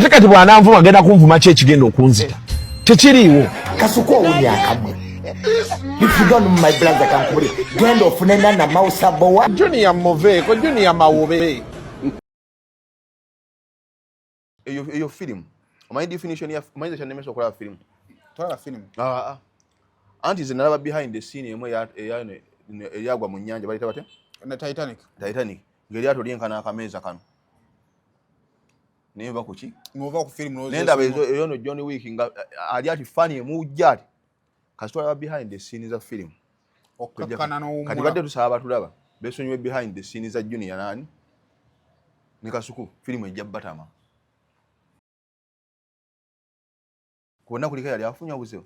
ate kati bwananvuma agenda kunvuma ki ekigenda okunzita tekiriiwo kasuku owuli akamwe ifuga no my brother kankubuli genda ofunena na mausa bowa Junior Moveko Junior Mawobe eyo film my definition ya my definition of film twala film anti zinalaba behind the scene emwe yagwa mu nyanja balita bate na Titanic ngelyato lyenkana akameza kano niba kuki ngova ku film no nenda bezo no Johnny Wick nga ali ati funny emujjati kasitwala behind the scenes za film okakana no umula kati badde tusaba tulaba besonywe behind the scenes za Junior nani nikasuku film ejja batama kuona kulika yali afunya buzeyo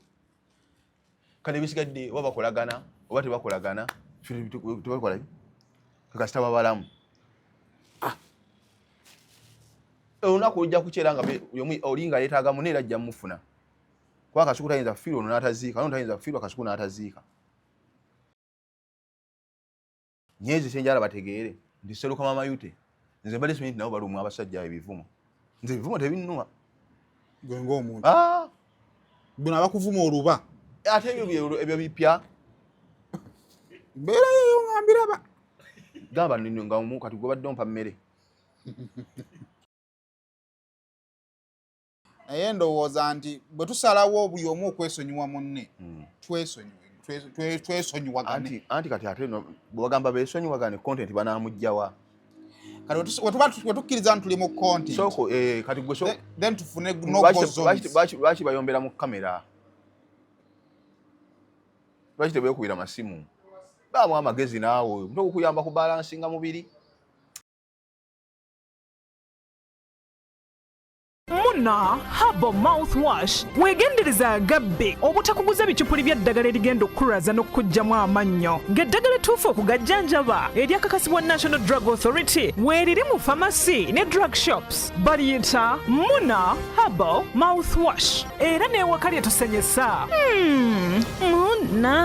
kale bisigadde waba kolagana oba tebakolagana film tubakola kakasita babalamu unaku ojja kukyera nga olinga yeetaaga munera ajja mufuna kwa kasuku tayinza firo ono n'ataziika ono tayinza firo kasuku n'ataziika nyezi senjala bategeere ndi seruka mama yute nze mbali simanyi nabo balumu abasajja ebivumo nze ebivumo tebinnuma gwengo omuntu bino abakuvuma oluba ate ebyo bipya mbeera yeyo ngambira ba gamba nino nga omu kati gwe badde ompa mmere naye ndowooza nti bwe tusalawo buli omu okwesonyiwa munne twesonyiwagane anti kati ate no bwagamba beesonyiwagane content banamujjawa kati we tukkiriza nti tuli mu content soko kati gwe so then tufune lwaki bayombera mu kamera lwaki tebeekubira masimu baamu amagezi naawe omuntu okukuyamba ku balansinga mubiri Muna Herbal Mouthwash wegendereza agabbe obutakuguza bicupuli by'eddagala erigenda okukulaza n'okugyamu amannyo ng'eddagala ettuufu okugajjanjaba eryakakasibwa National Drug Authority weeriri mu pharmacy ne drug shops baliyita Muna Herbal Mouthwash era n'ewaka lyetusenyesa Muna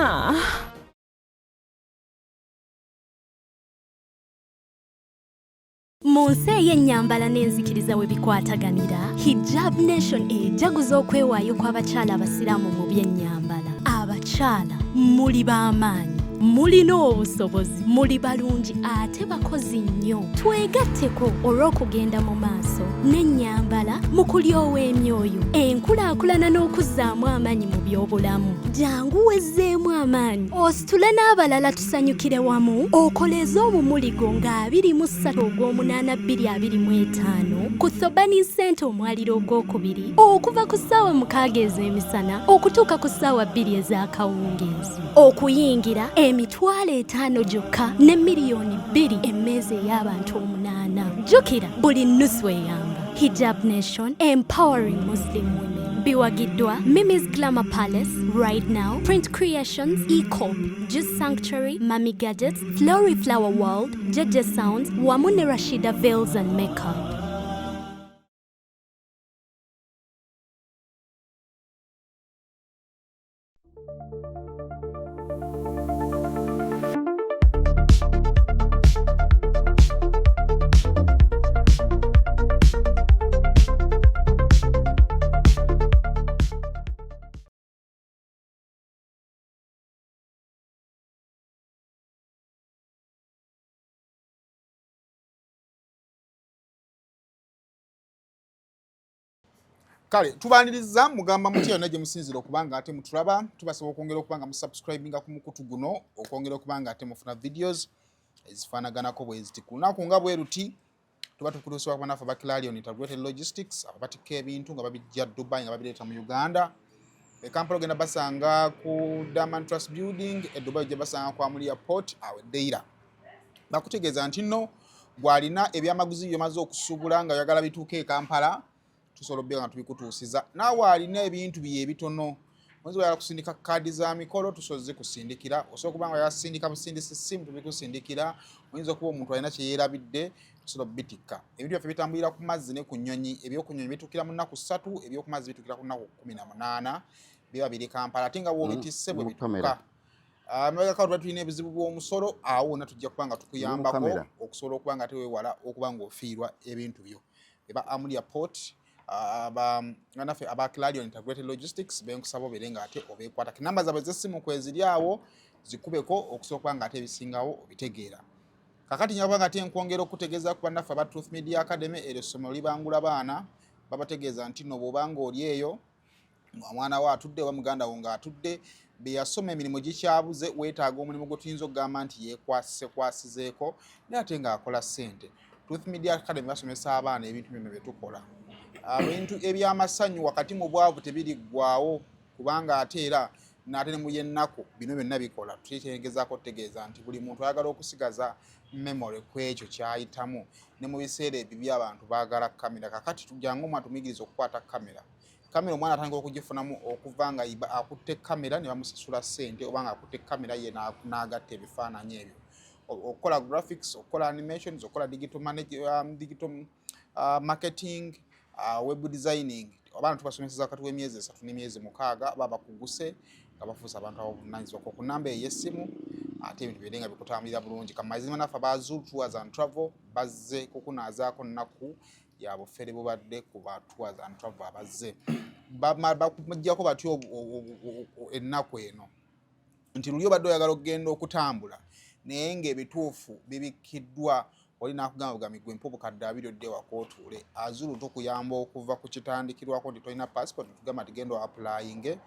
Munsi y'ennyambala n'enzikiriza we bikwataganira Hijab Nation ejaguza okwewaayo kw'abakyala abasiraamu mu by'ennyambala abakyala muli b'amaanyi mulina obusobozi muli balungi ate bakozi nnyo twegatteko olw'okugenda mu maaso n'ennyambala mu kulyowa emyoyo enkulaakulana n'okuzzaamu amaanyi mu by'obulamu jangu wezzeemu amaanyi ositule n'abalala tusanyukire wamu okoleeza omumuligo nga 23 ogw'omunaana 2025 ku Thobani Center omwaliro ogwokubiri okuva ku ssaawa 6 ez'emisana okutuuka ku ssaawa 2 ez'akawungeezi okuyingira emitwalo 5 gyokka ne miliyoni 2 emmeeza ey'abantu 8 jjukira buli nnusu eyamba Hijab Nation empowering Muslim women biwagiddwa Mimi's Glamour Palace Right Now Print Creations E-Corp Juice Sanctuary Mami Gadgets Flory Flower World Jeje Sounds wamu ne Rashida Veils and Makeup. Kale tubaniriza mugamba mutya yonna gye musinzira okubanga ate mutulaba tubasaba okwongera okubanga musubscribinga ku mukutu guno okwongera okubanga ate mufuna videos ezifaanaganako bwe ziti ku lunaku nga bwe ruti tuba tukulusibwa banafu Bakilalion Integrated Logistics ababatikka ebintu nga babijja Dubai nga babireeta mu Uganda Kampala ogenda basanga ku Diamond Trust Building Dubai gye basanga ku Amulia Port aweddeira bakutegeeza nti nno gwalina ebyamaguzi byemaze okusubula nga oyagala bituuka e Kampala tusobola nga tubikutuusiza naawe alina ebintu bye ebitono mwezi wayala kusindika kaadi za mikolo tusoze kusindikira osobola kubanga yasindika busindisi simu tubikusindikira oyinza okuba omuntu alina kye yeerabidde tusobola bitikka ebintu byaffe bitambulira ku mazzi ne ku nnyonyi ebyokunyonyi bitukira mu nnaku 3 ebyoku mazzi bitukira ku nnaku 18 biba biri Kampala ate nga bw'obitisse bwe bituuka mabega kawo tuba tulina ebizibu bw'omusolo awo wonna tujja kubanga tukuyambako okusobola okuba nga teweewala okuba ng'ofiirwa ebintu byo eba Amulia Port aba Clarion Integrated Logistics benkusaba oberenga ate obekwata kinamba zaabwe z'essimu kweziri awo zikubeko okusobola nga ate ebisingawo obitegeera. Kakati nyaba nga ate nkwongera okutegeeza ku bannaffe aba Truth Media Academy eryo essomero libangula baana babategeeza nti no bw'obanga oli eyo omwana wa atudde wa muganda wo nga atudde be yasoma emirimu gikyabuze weetaaga omulimu gwe tuyinza okugamba nti yeekwasizeeko naye ate ng'akola ssente. Truth Media Academy basomesa abaana ebintu bino bye tukola. Ebintu eby'amasanyu wakati mu bwavu tebiriggwaawo kubanga ate era n'ate ne mu yennaku bino byonna bikola. Tukitegezaako otegeeza nti buli muntu ayagala okusigaza memory ku ekyo kyayitamu ne mu biseera ebyo abantu baagala kamera. Kakati tujjangu omwana tumuyigiriza okukwata kamera. Kamera omwana atandika okugifunamu okuva nga akutte kamera ne bamusasula ssente oba nga akutte kamera ye n'agatta ebifaananyi ebyo. Okukola graphics, okukola animations, okukola digital marketing, web designing. Abaana tubasomeseza wakati w'emyezi 3 n'emyezi 6 baba bakuguse nga bafuusa abantu abavunaanyizibwa ku namba ey'essimu ate ebintu birenga bikutambulira bulungi. Kamazima naffe aba Tours and Travel bazze kukunaazaako nnaku ya bufere bubadde ku ba Tours and Travel abazze bakumajjako batyo ennaku eno nti luli obadde oyagala okugenda okutambula naye ng'ebituufu bibikiddwa oli nakugamba bugami gwe mpo bukadde 2 odde wakootuule Azulu tukuyamba okuva ku kitandikirwako nti tolina passport tugamba nti genda applying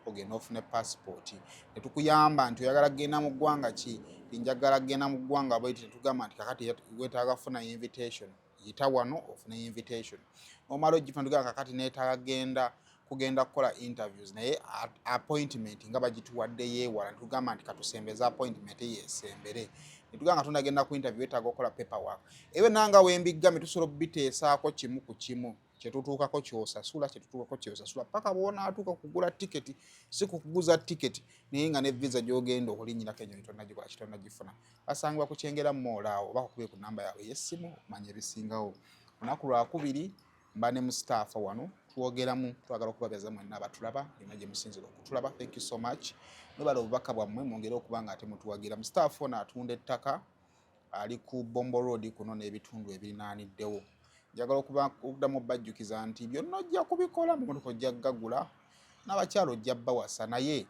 ogenda ofune passport ne tukuyamba nti oyagala kugenda mu ggwanga ki njagala kugenda mu ggwanga bweti tetugamba nti kakati weetaaga kufuna invitation yita wano ofune invitation omala ogifuna tugamba kakati neetaaga kugenda kukola interviews naye appointment nga bagituwadde yeewala tugamba nti katusembeza appointment yeesembere netugamba tunda genda ku interview etaaga okukola paperwork ebe nanga wembigame tusobola obiteesaako kimu ku kimu kyetutuukako kyosasula kyetutuukako kyosasula paka bwona atuuka kugula tiketi si kukuguza tiketi naye nga ne visa gy'ogenda okulinnyirako enyo tonnagikola kitonnagifuna basangibwa ku Kyengera Mall awo oba kukubye ku namba yaabwe y'essimu okumanya ebisingawo. Olunaku Lwakubiri mba ne mu staff wano twogeramu twagala okubabeeza mwenna abatulaba yonna gye musinzira okutulaba. Thank you so much. Mwebala obubaka bwammwe mwongere okuba nga ate mutuwagira. Mu staff ono atunda ettaka ali ku Bombo Road kuno n'ebitundu ebirinaaniddewo. Njagala okuddamu bajjukiza nti byonna ojja kubikola mu motoka ojja gagula n'abakyalo ojja bawasa naye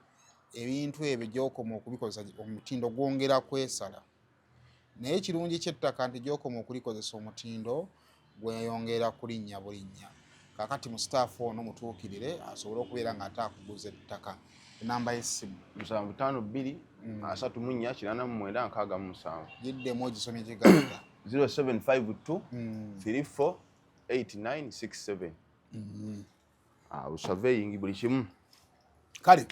ebintu ebyo gy'okoma okubikozesa omutindo gwongera kwesala naye ekirungi ky'ettaka nti gy'okoma okulikozesa omutindo gweyongera kulinnya bulinnya. Kakati mu staff ono mutuukirire asobole okubeera nga ate akuguza ettaka. Enamba y'essimu 752 34 8967 giddemu ogisomye kiganda 0752 34 8967 surveying buli kimu. Kale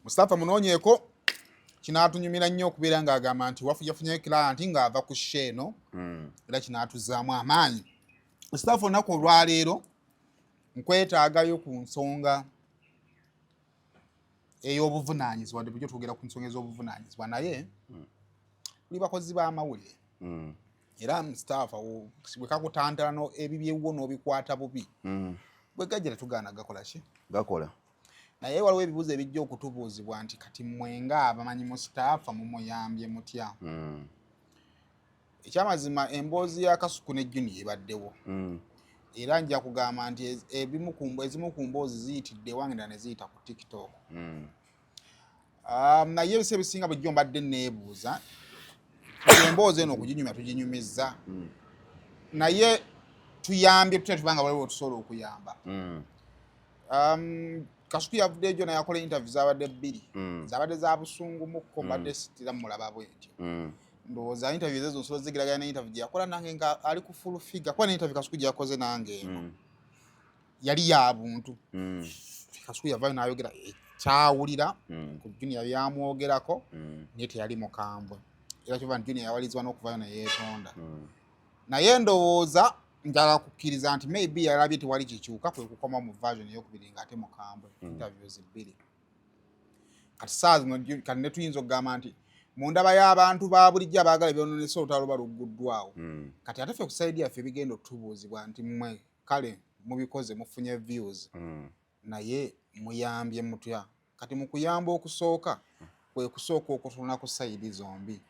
Mustafa munoonyeeko kinaatunyumira nnyo okubeera ng'agamba nti yafunyeyo client ng'ava ku sheeno era kinaatuzaamu amaanyi. Mustafa olunaku olwaleero nkwetaagayo ku nsonga ey'obuvunaanyizibwa wadde bujjo twogera ku nsonga ez'obuvunaanyizibwa naye tuli bakozi b'amawulire era Mustafa bwe kakutantala ebibyewo n'obikwata bubi bwe gajja tetugaana gakola ki gakola naye waliwo ebibuuzo ebijja okutubuuzibwa nti kati mwenga abamanyi Mustafa mumuyambye mutya. Ekyamazima emboozi ya Kasuku ne Junior ebaddewo era nja kugamba nti ezimu ku mboozi ziyitidde ewange endala ne ziyita ku TikTok. Naye ebisa ebisinga bujjo mbadde neebuuza emboozi eno okuginyumya tuginyumizza naye tuyambye tutya tubanga waliwo otusobola okuyamba. Kasuku yavudde ejo naye akola interview zabadde 2 zabadde za busungumuko mbadde sitira mulaba bwetyo. Ndowooza interview ezo nsolo zigiragana ne interview yakola nange nga ali ku full figure kwa ne interview Kasuku gyakoze nange eno yali ya buntu. Kasuku yavayo n'ayogera ekyawulira ku Junior byamwogerako naye teyali mukambwe era kyova Junior yawalizibwa n'okuvayo naye yeetonda naye ndowooza njagala kukkiriza nti maybe yalabye tewali kikyuka kwe kukoma mu version ey'okubiri ng'ate mukambwe interviews 2 kati saa zino kati ne tuyinza okugamba nti mu ndaba y'abantu ba bulijjo abaagala ebyonoonesa olutalo baluguddwawo kati ate ffe ku side yaffe bigenda okutubuuzibwa nti mmwe kale mubikoze mufunye views naye muyambye mutya. Kati mu kuyamba okusooka kwe kusooka okutuluna ku sayidi zombi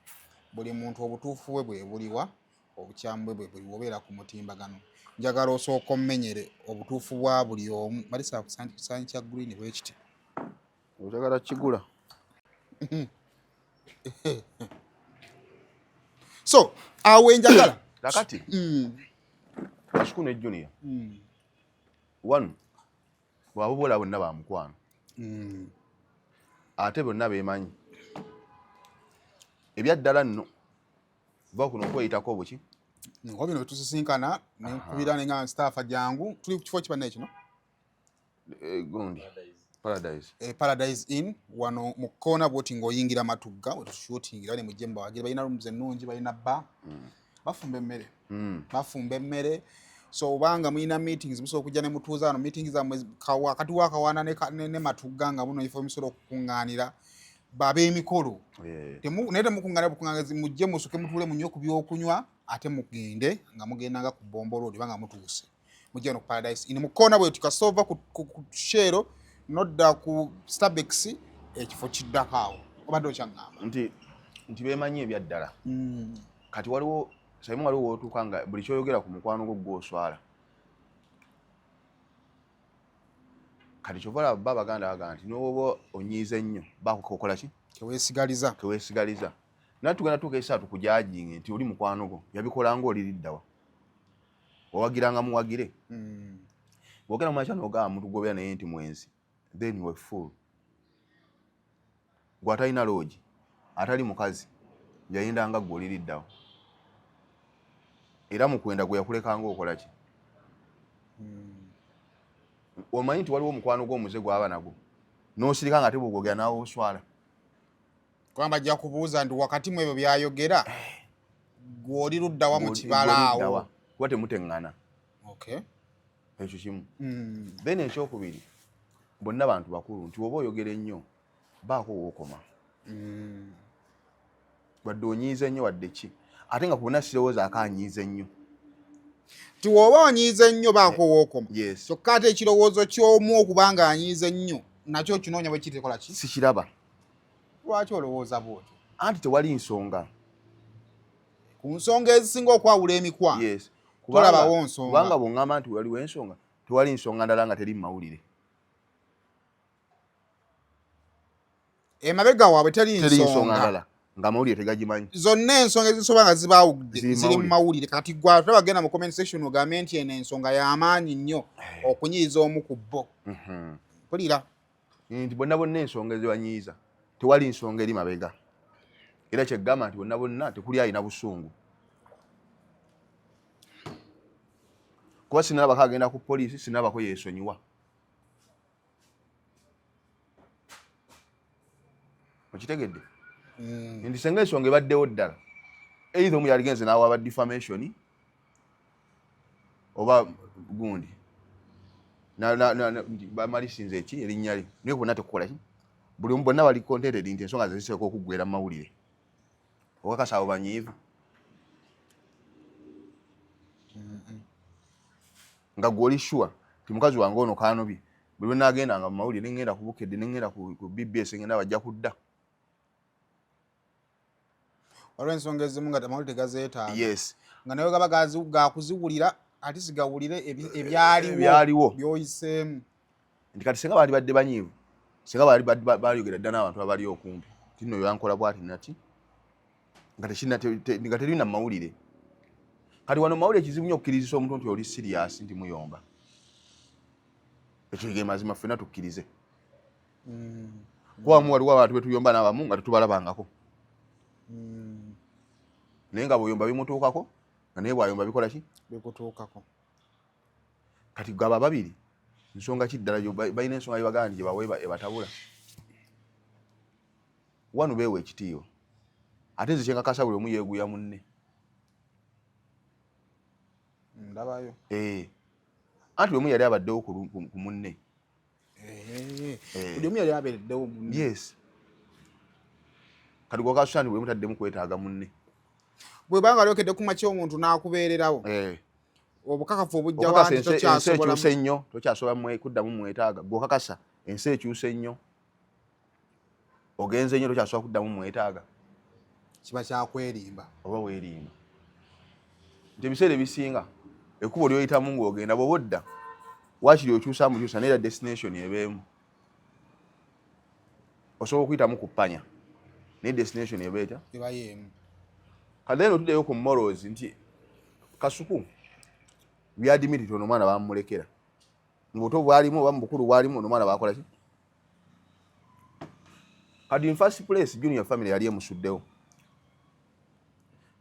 buli muntu obutuufu bwe bwe buliwa obukyamu bwe bwe buli obeera ku mutimbagano njagala osooka ommenyere obutuufu bwa buli omu malisa kusaanyi kya green bwekiti Oyagala kigula. so awe njagala Kakati. Kasuku ne junior. One. Bwabubola bonna ba mukwano. Ate bonna beemanyi. Ebyaddala nno bakuno kweyitako obuki. Ngo bino tusisinkana nenkubira nenga staff jangu tuli ku kifo kibanne kino Gundi. Paradise. Paradise Inn wano mu kona bwoti ngoyingira matugga wetushutingira ne mujemba wagira balina rooms ennungi balina bar bafumba emmere bafumba emmere so obanga mulina meetings muso okujja ne mutuuza wano meetings za wakati wakawana ne matugga nga muno ifo misolo okukunganira babe emikolo nete mukungana bukungangazi mujje musuke mutule munyo ku byokunywa ate mugende nga mugenda nga ku bombolo libanga mutuuse mujje no Paradise Inn mu kona bwe tukasova ku shero nodda ku Starbucks ekifo kiddakaawo obadde okyangamba nti beemanyi ebyaddala kati waliwo saimu waliwo otuuka nga buli kyoyogera ku mukwano gwo gw'oswala kati kyovala babaganda baga nti n'oba onyiize nnyo bakukola ki keweesigaliza naye tugenda tuuka esaatu kujajinga nti oli mukwano gwo yabikola ng'oliriddawa owagiranga muwagire bwogera mu makya n'ogamba mutugobera naye nti mwenzi then you are full gwatalina loogi atali mukazi yayindanga gwoliriddawo era mukwenda gwe yakulekanga okola ki omanyi nti waliwo omukwano gw'omuze gwaba nagwo n'osirika nga tebugogera nawe oswala kwamba ajja kubuuza nti wakati mu ebyo byayogera gw'oli luddawa mu kibala awo kuba temuteŋŋana ekyo kimu then ekyokubiri bonna bantu bakulu nti oba oyogera ennyo baako wookoma wadde onyiize nnyo wadde ki ate nga kubona sirowooza akanyiize nnyo ti woba onyiize nnyo baako wookoma yes kyokka ate ekirowoozo ky'omu okubanga anyiize nnyo nakyo kinoonya bwe kitekola ki sikiraba lwaki olowooza bwotyo anti tewali nsonga ku nsonga ezisinga okwawula emikwano yes tolabawo nsonga kubanga bw'oŋŋamba nti waliwo ensonga tewali nsonga ndala nga teri mu mawulire emabega waabwe teri nsonga ndala nga amawulire tegagimanyi zonna ensonga ezisoba nga zibaawudde ziri mu mawulire kati gwa tebagenda mu comment section ogambe nti eno ensonga y'amaanyi nnyo okunyiiza omu ku bo mpulira nti bonna bonna ensonga ezibanyiiza tewali nsonga eri mabega era kyeggamba nti bonna bonna tekuli alina busungu kuba sinalabako agenda ku poliisi sinalabako yeesonyiwa okitegedde nti senga ensonga ebaddewo ddala eitha omu yaligenze n'awaaba defamation oba gundi bamalisinze eki erinnya lye naye bonna tekukola ki buli omu bonna bali contented nti ensonga zeziseeka okuggwera mu mawulire okakasa abo banyiivu nga gwoli sure ti mukazi wange ono kaanobye buli lwe naagendanga mu mawulire nengenda ku Bukedde nengenda ku BBS ngenda bajja kudda waliwo ensonga ezimu nga amawulire tegazeetaaga yes nga nayo gaba gakuziwulira ate sigawulire ebyaliwo byoyiseemu nti kati singa baali badde banyiivu singa baali baayogera dda n'abantu abali okumpi tino yankola bwati nati nga terina mu mawulire kati wano mawulire kizibu nnyo okukkirizisa omuntu nti oli siriasi nti muyomba ekyo ge mazima ffenna tukkirize kubamu waliwo abantu betuyomba n'abamu nga tetubalabangako naye nga bw'oyomba bimutuukako nga naye bw'ayomba bikola ki bikutuukako kati gaba babiri nsonga kiddala balina ensonga yebagaa nti gyebawe ebatabula wanu beewa ekitiiwa ate nze kyenkakasa buli omu yeeguya munne ndabayo anti buli omu yali abaddewo ku munne buli omu yali abeereddewo munne yes kati gwakasusaani buli omu taddemu kwetaaga munne bwe banga lyokedde kumakya omuntu n'akubeererawo obukakafu obujja wanti tokyasobola nnyo tokyasobola kuddamu mwetaaga gwokakasa ensi ekyuse nnyo ogenze nnyo tokyasobola kuddamu mwetaaga kiba kyakwerimba oba weerimba nti ebiseera ebisinga ekkubo lyoyitamu ng'ogenda bw'obodda waakiri okyusa mukyusa neera destination ebeemu osobola okuyitamu ku ppanya naye destination eba etya eba yeemu kati then otuddeyo ku morals nti Kasuku byadimiti ono omwana bamulekera mu buto bwalimu oba mu bukulu bwalimu ono omwana bakola ki kati in first place Junior family yali emusuddewo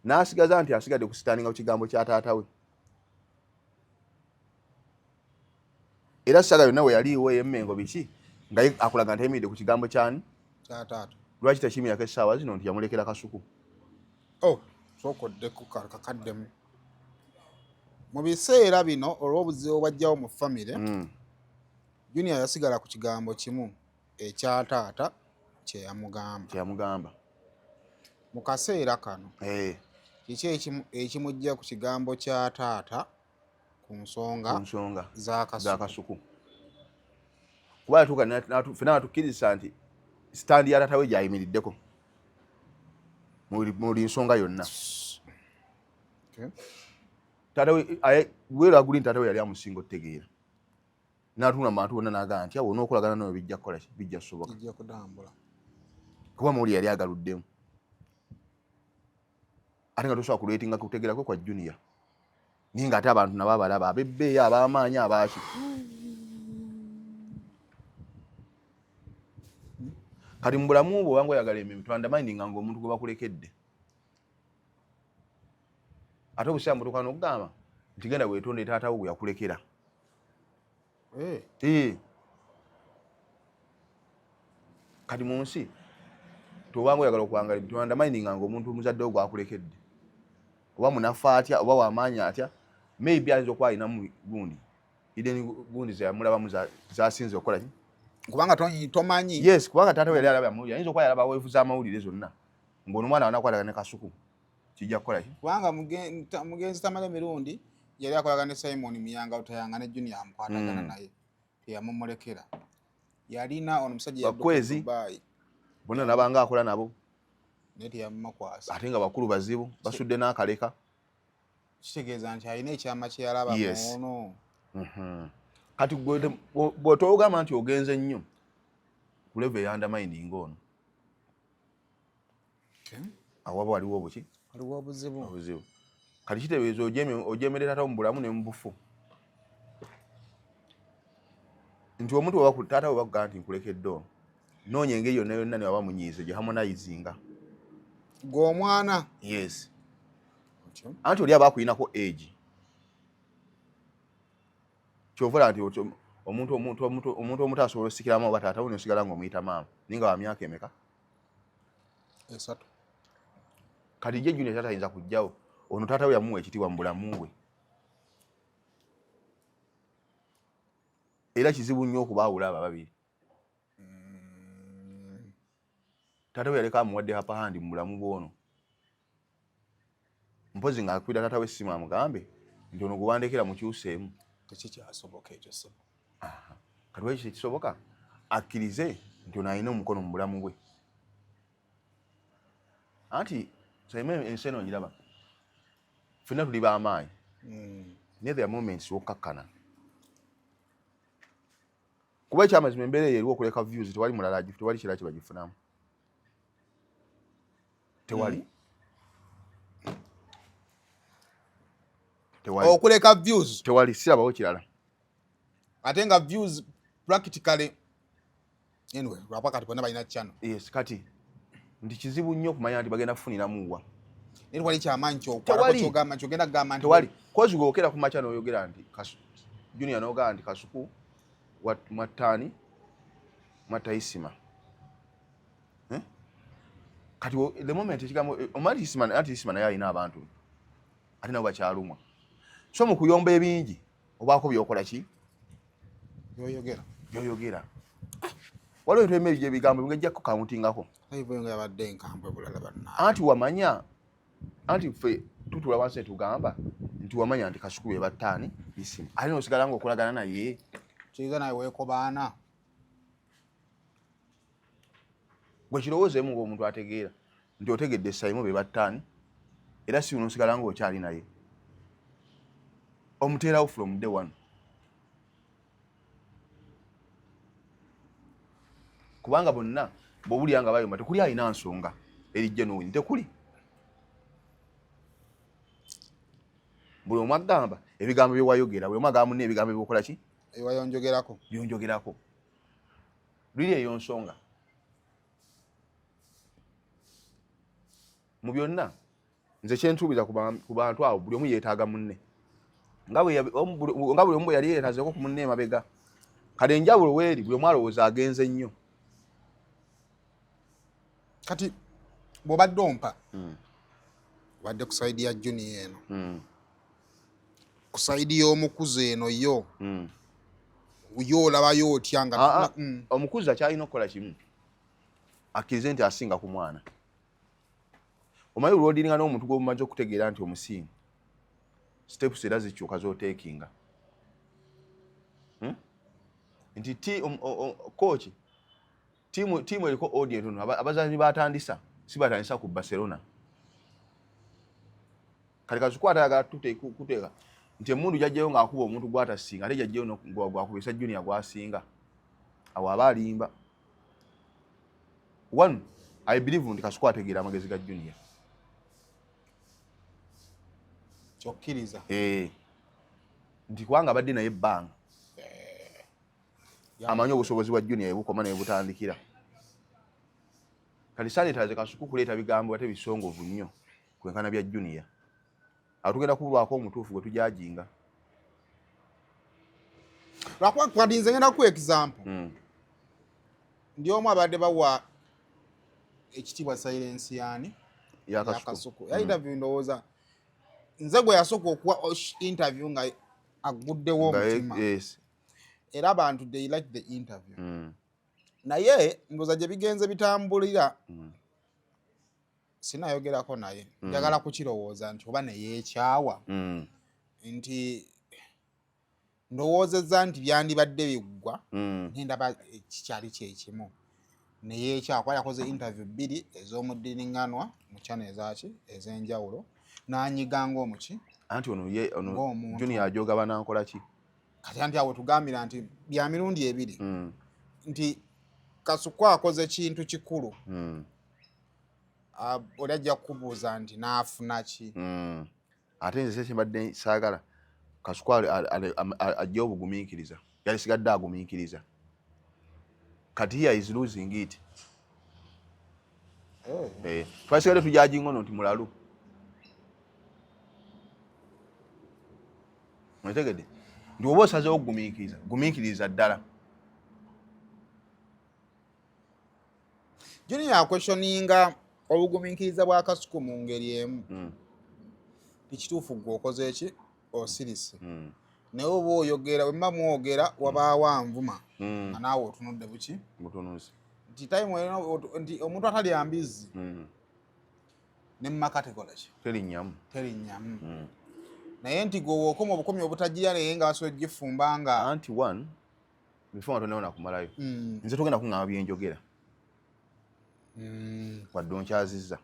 n'asigaza nti asigadde kusitaaninga ku kigambo kya taata we era saga yonna we yaliiwo ey'emmengo biki nga akulaga nti ayimiridde ku kigambo kyani kya taata lwaki takimyako essaawa zino nti yamulekera Kasuku sookoddeko kakaddemu mu biseera bino olw'obuzibu bwajjawo mu famire Junior yasigala ku kigambo kimu ekya taata kyeyamugamba mu kaseera kano kiki ekimujja ku kigambo kya taata ku nsonga za Kasuku kuba ffenna natukkiriza nti sitandi ya taata we gyayimiriddeko mu buli nsonga yonna weera aguli nti taata we yali amusinga otegeera n'atuna mu bantu bonna n'agamba nti awo n'okolagana nayo bijja kukola ki bijja kusoboka kuba muwuli yali agaluddemu ate nga tosobola kuleetinga kutegeera kwe kwa Junior naye ng'ate abantu nabo abalaba ab'ebbeeyi ab'amaanyi abaaki kati mu bulamu bwo obanga oyagala emirimu twandamindinga ng'omuntu gwe bakulekedde ate obuseera mutuuka n'okugamba nti genda weetonde taata wo gwe yakulekera kati mu nsi tobanga oyagala okuwangala twandamindinga ng'omuntu omuzadde wo gwakulekedde oba munafa atya oba wamaanyi atya maybe ayinza okuba alinamu gundi ideni gundi zeyamulabamu zasinze okukola ki kubanga tomanyi yes kubanga taata we yali alaba amawulire ayinza okuba yalaba weefu z'amawulire zonna ng'ono omwana wanakwataga ne Kasuku kijja kukola ki kubanga mugenzi tamala emirundi yali akolagana ne Simon Miyanga Lutayanga ne Junior amukwatagana naye teyamumulekera yalina ono musajja bakwezi bonna nabanga akola nabo naye teyamumakwasa ate nga bakulu bazibu basudde n'akaleka kitegeeza nti alina ekyama kyeyalaba muno kati bw'otogamba nti ogenze nnyo ku level eyandaminding ono awaba waliwo buki waliwo obuzibu kati kitegeeza ojemerera taata mu bulamu ne mu bufu nti omuntu taata we bakugamba nti nkulekedde ono noonya engeri yonna yonna ne waba munyiize gye harmonizinga gw'omwana yes anti oli aba akuyinako age kyovula nti omuntu omuto asobola osikiramu oba taata we nosigala ng'omuyita maama naye nga wa myaka emeka 3 kati je Junior taata ayinza kujjawo ono taata we yamuwa ekitiibwa mu bulamu bwe era kizibu nnyo okubaawula abo ababiri taata we yaleka amuwadde hapahandi mu bulamu bw'ono mpozi ng'akwira taata we essimu amugambe nti ono gwe wandekera mukyuseemu tekikyasoboka ekyo ssebo kati wekyo tekisoboka akkirize nti ono alina omukono mu bulamu bwe anti saime ensi eno ngiraba ffenna tuli b'amaanyi naye there moments wokkakkana kuba ekyamazima embeera eyo eriwo okuleka views tewali mulala tewali kirala kye bagifunamu tewali okuleka views tewali sirabawo kirala ate nga views practically anyway lwapa kati bonna balina channel yes kati nti kizibu nnyo okumanya nti bagenda kufuniramu wa naye wali kyamaanyi kyogamba kyogenda kugamba nti tewali kozi gwokera ku macha n'oyogera nti Junior n'ogamba nti Kasuku mwattaani mwattayisima kati the moment ekigambo omantisima naye alina abantu ate nabo bakyalumwa so mu kuyomba ebingi obaako byokola ki byoyogera waliwo ebintu ebimu ebigambo bingejja kukauntingako yabadde enkambwe bulala banna anti wamanya anti ffe tutula wansi netugamba nti wamanya nti Kasuku be battaani isima ate nosigala nga okolagana naye kiyiza naye weekobaana gwe kirowoozeemu ng'omuntu ategeera nti otegedde Simon be battaani era si nosigala nga okyali naye omuteerawo from day one. Kubanga bonna bw'obulya nga bayomba tekuli alina nsonga erijja n'owini tekuli. Buli omu agamba ebigambo bye wayogera, buli omu agamba munne ebigambo by'okola ki? Ewayonjogerako. Byonjogerako. Luli eyo nsonga. Mu byonna nze kyentuubiza ku bantu abo buli omu yeetaaga munne. Nga buli omu bwe yali yeetazeeko ku munne emabega. Kale enjawulo weeri buli omu alowooza agenze nnyo. Kati bw'obadde ompa obadde ku sayidi ya Junior eno ku sayidi y'omukuzi eno yo yo olabayo otya nga omukuzi akyalina okukola kimu akkirize nti asinga ku mwana. Omanyi olw'odiringa n'omuntu gw'omumaze okutegeera nti omusinga steps era zikyuka z'oteekinga nti coach tiimu eriko odi entono abazanyi batandisa si batandisa ku Barcelona. Kale Kasuku atayagala kuteeka nti emundu jajjayo ng'akuba omuntu gw'atasinga ate jajjayo gwakubisa Junior gwasinga awo aba alimba. One, I believe nti Kasuku ategeera amagezi ga Junior. Kyokkiriza. Nti kubanga abadde naye ebbanga amanyi obusobozi bwa Junior ebukoma naye butandikira. Kati sanitaze Kasuku kuleeta bigambo ate bisongovu nnyo kwenkana bya Junior. Atugenda kubulwako omutuufu gwe tujajinga. Lwakwadinze ngenda ku example. Ndi omu abadde bawa ekitibwa silence yani ya Kasuku. Ya interview ndowooza nze gwe yasooka okuwa interview nga aguddewo omutima. Yes. Era abantu they like the interview. Naye ndowooza gye bigenze bitambulira sinayogerako naye njagala kukirowooza nti oba neyeekyawa nti ndowoozezza nti byandibadde biggwa nendaba kikyali kyekimu neyeekyawa kuba yakoze interview 2 ez'omuddiringanwa mu channel ezaki ez'enjawulo n'anyiga ng'omuki anti ono Junior ajoga banankola ki kati anti awo tugambira nti bya mirundi 2 nti Kasuku akoze kintu kikulu oli ajja kubuuza nti naafuna ki ate nze kyembadde saagala Kasuku ajja obugumiikiriza yali sigadde agumiikiriza kati here is losing it. Twasigadde tujajinga ono nti mulalu mwetegedde ndi oba osazeewo gumiikiriza ddala. Junior akwestioninga obugumiikiriza bwa Kasuku mu ngeri emu tikituufu gweokoze eki osirise naye oba oyogera wemba mwogera wabaawo anvuma nga naawe otunudde buki butunuzi nti time nti omuntu atali ambizi ne mmaka tekola ki terinyamu naye nti gwe wookoma obukomi obutagira naye nga basobola gifumba nga anti one before nga tonewo nakumalayo nze togenda kuŋŋamba byenjogera wadde onkyazizza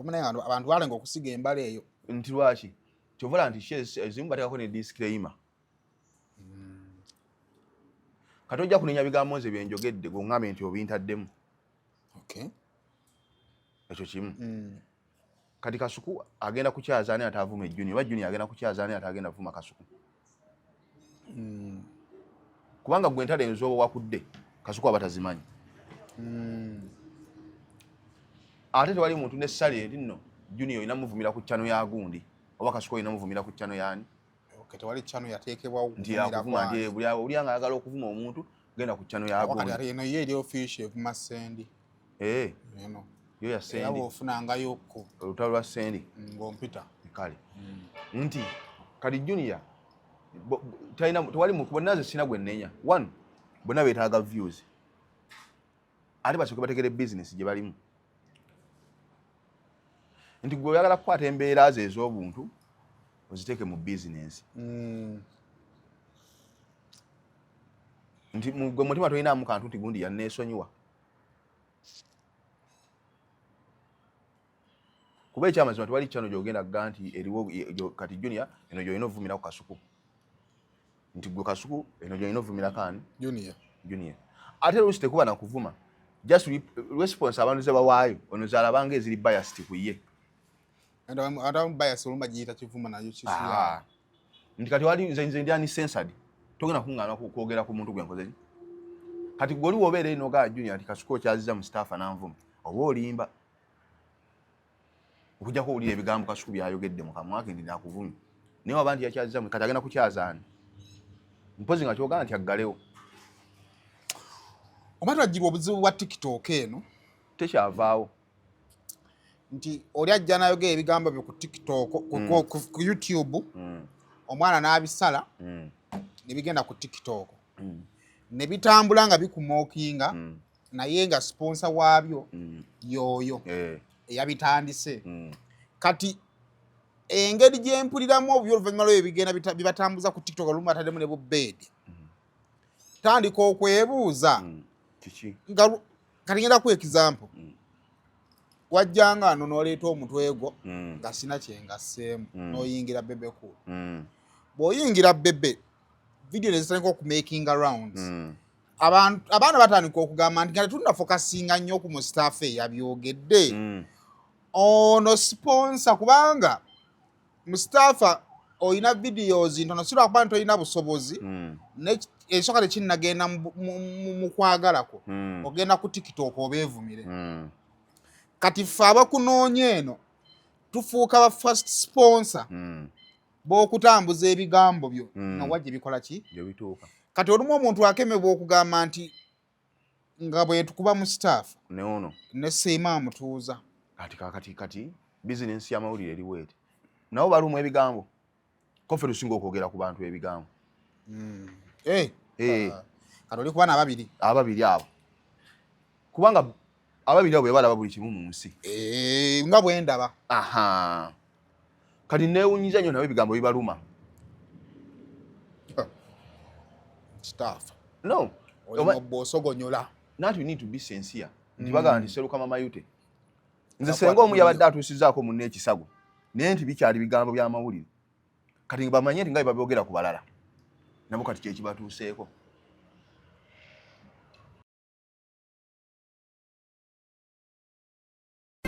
naye nga abantu balenga okusiga embala eyo nti lwaki kyovola nti ezimu bateekako ne disclaimer kati ojja kunenya bigambo nze byenjogedde gweŋŋambe nti obintaddemu ekyo kimu kati Kasuku agenda kukyaza ani atavuma Junior oba Junior agenda kukyaza ani atagenda vuma Kasuku kubanga gwe ntale nzooba wakudde Kasuku aba tazimanyi ate tewali muntu nessale eri nno Junior inamuvumira ku channel ya gundi oba Kasuku inamuvumira ku channel yani tewali channel yateekebwa nti yakuvuma nti buli awo ayagala okuvuma omuntu genda ku channel ya gundi wakati eno ye eri official evuma sendi eno yo ya sendi yabo ofunangayo ko olutalo lwa sendi ng'ompita kale nti kali Junior tewali muntu bonnaze sina gwe nnenya one bonna beetaaga views ate basooke bategere business gye balimu nti gwe oyagala kukwata embeera ze ez'obuntu oziteeke mu business nti gwe mutima tolinaamu kantu nti gundi yanneesonyiwa kuba ekyamazima tewali channel gyogenda ganti eriwo kati Junior eno gyoyina ovumira ku Kasuku nti gwe Kasuku eno gyoyina ovumira kani Junior ate lusi tekuba na kuvuma just response abantu ze bawaayo ono zalabanga eziri biased ku ye and around bias olumba giyita kivuma nayo kisiya nti kati wali nze ndi censored togenda kungana kwogera ku muntu gwenkoze kati goli wobeere ino ga Junior ati Kasuku kyaziza mu staff ananvuma oba olimba okujja ko ulire ebigambo Kasuku byayogedde mu kamwa ke ndi nakuvumya naye abandi yakyaziza mu kati agenda kukyazaani mpozi nga kyoga nti aggalewo omatu ajibwa obuzibu bwa TikTok eno tekyavaawo nti oli ajja nayogera ebigambo byo ku TikTok ku YouTube omwana n'abisala ne bigenda ku TikTok ne bitambula nga bikumookinga naye nga sponsor waabyo yoyo eyabitandise kati engeri gye mpuliramu obyo oluvannyuma lw'ebyo bigenda bibatambuza ku TikTok olumu ataddemu ne bubeedi tandika okwebuuza nga kati ngenda ku example wajjanga ano n'oleeta omutwe gwo nga sina kyengasseemu n'oyingira Bebe Cool bw'oyingira Bebe video ne zitandika okumakinga rounds abaana batandika okugamba nti kati tunafokasinga nnyo ku mustaff eyabyogedde ono sponsor kubanga mustafa oyina videos ntono sira kuba nti oyina busobozi ekisooka tekinnagenda mu kwagalako ogenda ku TikTok obeevumire kati ffe abakunoonya eno tufuuka ba first sponsor b'okutambuza ebigambo byo nga wajja bikola ki kati olumu omuntu akemebwa okugamba nti nga bwe tukuba mu staff ne Seema amutuuza kati business y'amawulire eriwo eti nabo balumu ebigambo kofe tusinga okwogera ku bantu ebigambo kati oli kubaana ababiri abo kubanga ababiri abo balaba buli kimu mu nsi nga bwe ndaba kati neewunyiza nnyo nabo ebigambo bibaluma staff no bw'osogonyola not you need to be sincere nti bagamba nti Serukama Mayute nze senga omu yabadde atuusizaako munne ekisago naye nti bikyali bigambo by'amawulire kati bamanye nti nga babyogera ku balala nabo kati kyekibatuuseeko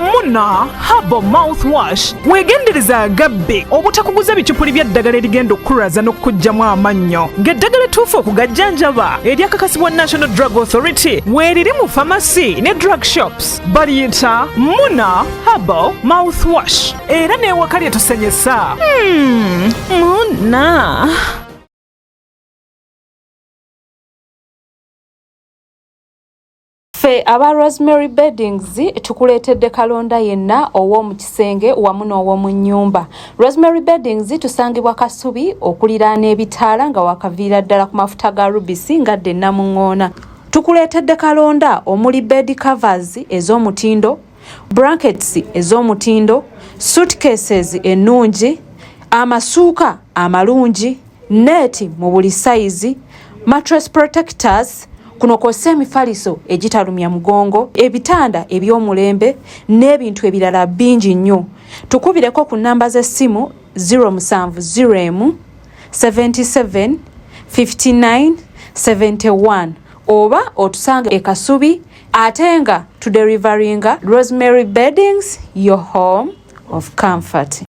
Muna Herbal Mouthwash wegendereza agabbe obutakuguza bikyupuli by'eddagala erigenda okukulaza n'okuggyamu amannyo ng'eddagala ettuufu okugajjanjaba eryakakasibwa National Drug Authority weeriri mu pharmacy ne drug shops baliyita Muna Herbal Mouthwash era n'ewaka lyetusenyesa Muna Ffe aba Rosemary Beddings tukuleetedde kalonda yenna ow'omu kisenge wamu n'ow'omu nnyumba. Rosemary Beddings tusangibwa Kasubi okuliraana ebitaala nga wakaviira ddala ku mafuta ga rubisi ngadde Namuŋŋoona. Tukuleetedde kalonda omuli bed covers ez'omutindo, blankets ez'omutindo, suitcases ennungi, amasuuka amalungi, neeti mu buli sayizi, mattress protectors, kuno kw'ossa emifaliso egitalumya mugongo, ebitanda eby'omulembe n'ebintu ebirala bingi nnyo. Tukubireko ku nnamba z'essimu 070 77 59 71 oba otusange e Kasubi ate nga tuderivaringa Rosemary Beddings, your home of comfort.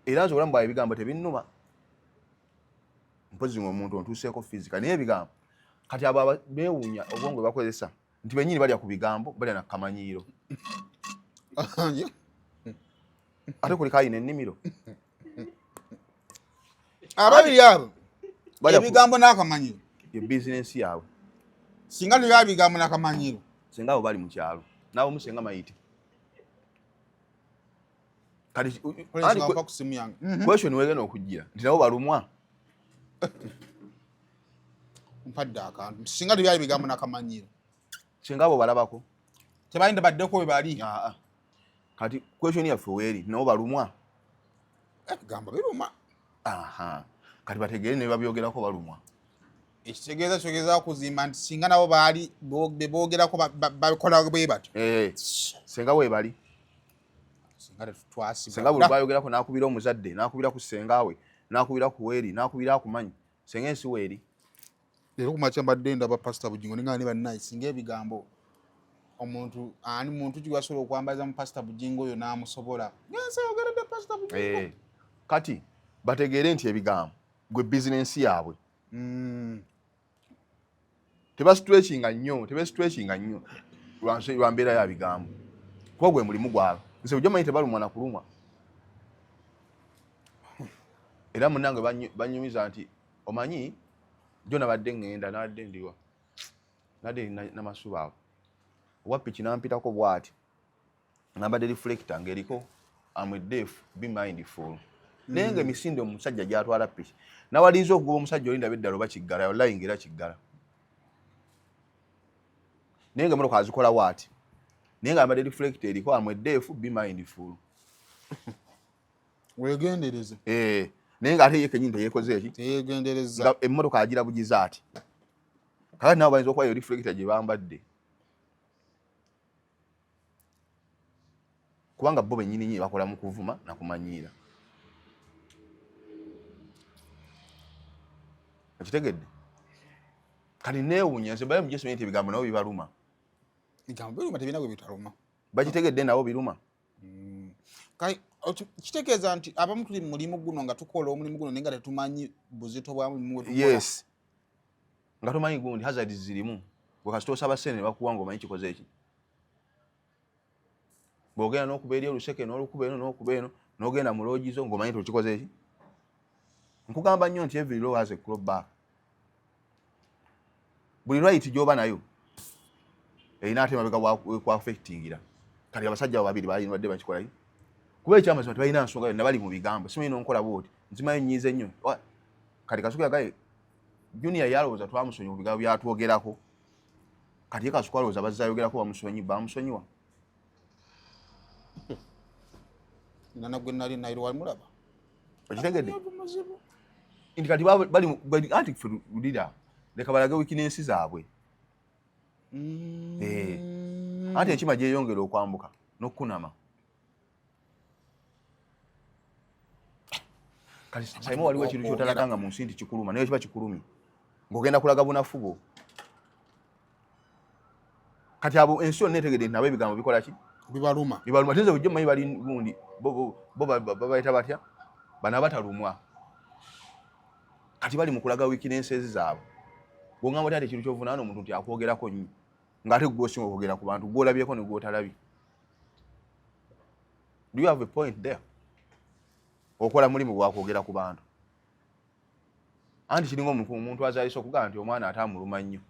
era nze obulamu bwawe ebigambo tebinnuma mpozi ng'omuntu ontuuseeko fizika naye ebigambo kati abo beewuunya obwongo bakozesa nti bennyini balya ku bigambo balya na kamanyiiro ate kuliko ayina ennimiro ababiri abo ebigambo n'akamanyiiro ye bizinensi yaabwe singa tebyaba bigambo n'akamanyiiro singa abo bali mu kyalo n'abo musenga mayite question wegenda okujjira nti nabo balumwa mpadde akantu singa tebyali bigambo n'akamanyiiro singa abo balabako tebalinde baddeko we bali kati question yaffe weeri nabo balumwa bigambo biruma kati bategeere ne babyogerako balumwa ekitegeeza kyogeza kuzimba nti singa nabo baali bebogerako bakola bwe batyo senga we bali senga bwe bayogerako nakubira omuzadde nakubira ku sengawe nakubira ku weri nakubira akumanyi senga ensi weri lero kumakya mbadde ndaba pastor Bugingo ninga ne bannayi singa ebigambo omuntu ani muntu kiwasobola okwambaza mu pastor Bugingo oyo n'amusobola ngensa yogeredde pastor Bugingo kati bategeere nti ebigambo gwe business yaabwe tebasitwekinga nnyo lwa mbeera ya bigambo kuba gwe mulimu gwabwe nse ojja manyi tebalumwa na kulumwa era munnange banyumiza nti omanyi jo nabadde ŋŋenda nabadde ndiwa nadde namasuba awo owapiki nampitako bw'ati nabadde reflector ng'eriko am a deaf be mindful naye nga emisinde omusajja gy'atwala piki nawalinza okugoba omusajja olinda beddala oba kiggala olayingira kiggala naye nga motoka azikola bw'ati naye nga nabadde reflector eriko am a deaf be mindful wegendereze naye nga ate ye kenyini teyeekoze eki teyegendereza emmotoka agira bugiza ati kakati nabo bayinza okuba yo reflector gye bambadde kubanga bo bennyini nyi bakola mu kuvuma na kumanyiira ekitegedde kati neewuunya nze bayo mujesu nti ebigambo nabo bibaluma bigambo biruma tebina bwe bitaluma bakitegedde nabo biruma kitegeeza nti abamu tuli mu mulimu guno nga tukola omulimu guno naye nga tetumanyi buzito bwa mulimu gwe tukola yes nga tomanyi gundi hazard zirimu bwe kasita osaba ssente ne bakuwa ng'omanyi kikoze eki bw'ogenda n'okuba eri oluseke n'olukuba eno n'okuba eno n'ogenda mu loogizo ng'omanyi tokikoze eki nkugamba nnyo nti every law has a clawback buli right gy'oba nayo erina ate mabega kwaffectingira kati abasajja babiri badde bakikolayo kuba ekyamazima tebalina nsonga yonna bali mu bigambo simanyi n'onkola bwoti nzimanyi nnyiize nnyo kati kasuku yagaye junior yalowooza twamusonyiwa ku bigambo byatwogerako kati ye kasuku alowooza bazzayogerako bamusonyiwa nanagwe nali nairo walimulaba okitegedde nti kati bali anti ffe lulira leka balage wikinensi zaabwe anti enkima gyeyongera okwambuka n'okunama kati saimu waliwo ekintu kyotalaganga mu nsi nti kikuluma naye kiba kikulumi ng'ogenda kulaga bunafu bwo kati abo ensi yonna etegedde nti nabo ebigambo bikola ki bibaluma tenze bujjo manyi bali gundi bo babayita batya bana batalumwa kati bali mu kulaga weaknesses zaabwe bw'ongamba ate ekintu kyovunaana omuntu nti akwogerako nnyo ng'ate gwosinga okwogera ku bantu gw'olabyeko ne gw'otalabye do you have a point there okola mulimu gwakwogera ku bantu anti kiringa omuntu azaalisa okugamba nti omwana ate amuluma nnyo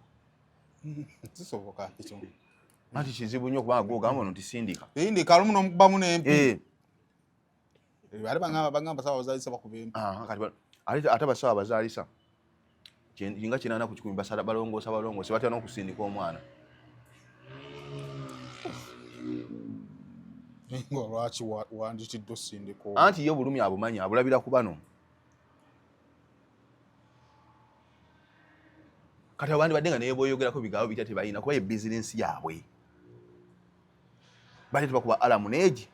kisoboka ekyo anti kizibu nnyo kubanga gwogamba ono nti sindika lumu n'omukubamu n'empi ate bagamba basaba abazaalisa bakuba empi ate basaba abazaalisa kinga 8 ku 10 basala balongoosa batya n'okusindika omwana nga lwaki wanditidde osindika anti ye obulumi abumanyi abulabira ku bano kati abandi badde nga naye boyogerako bigambo bitya tebalina kuba ye bizinensi yaabwe bali tebakuba alamu neegi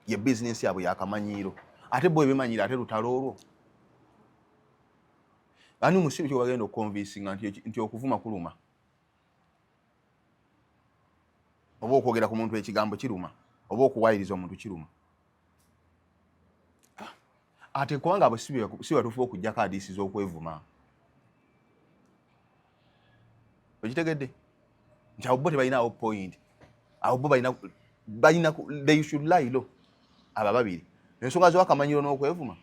ye bizinensi yaabwe yakamanyiiro ate bo ebimanyire ate lutalo olwo ani musiru kyo bagenda okukonvinsinga nti okuvuma kuluma oba okwogera ku muntu ekigambo kiruma oba okuwayiriza omuntu kiruma ate kubanga abo si batuufu okujjako adiisi z'okwevuma okitegedde nti abo bo tebalinawo point abo bo balina they should lie low abo babiri ensonga z'akamanyiro n'okwevuma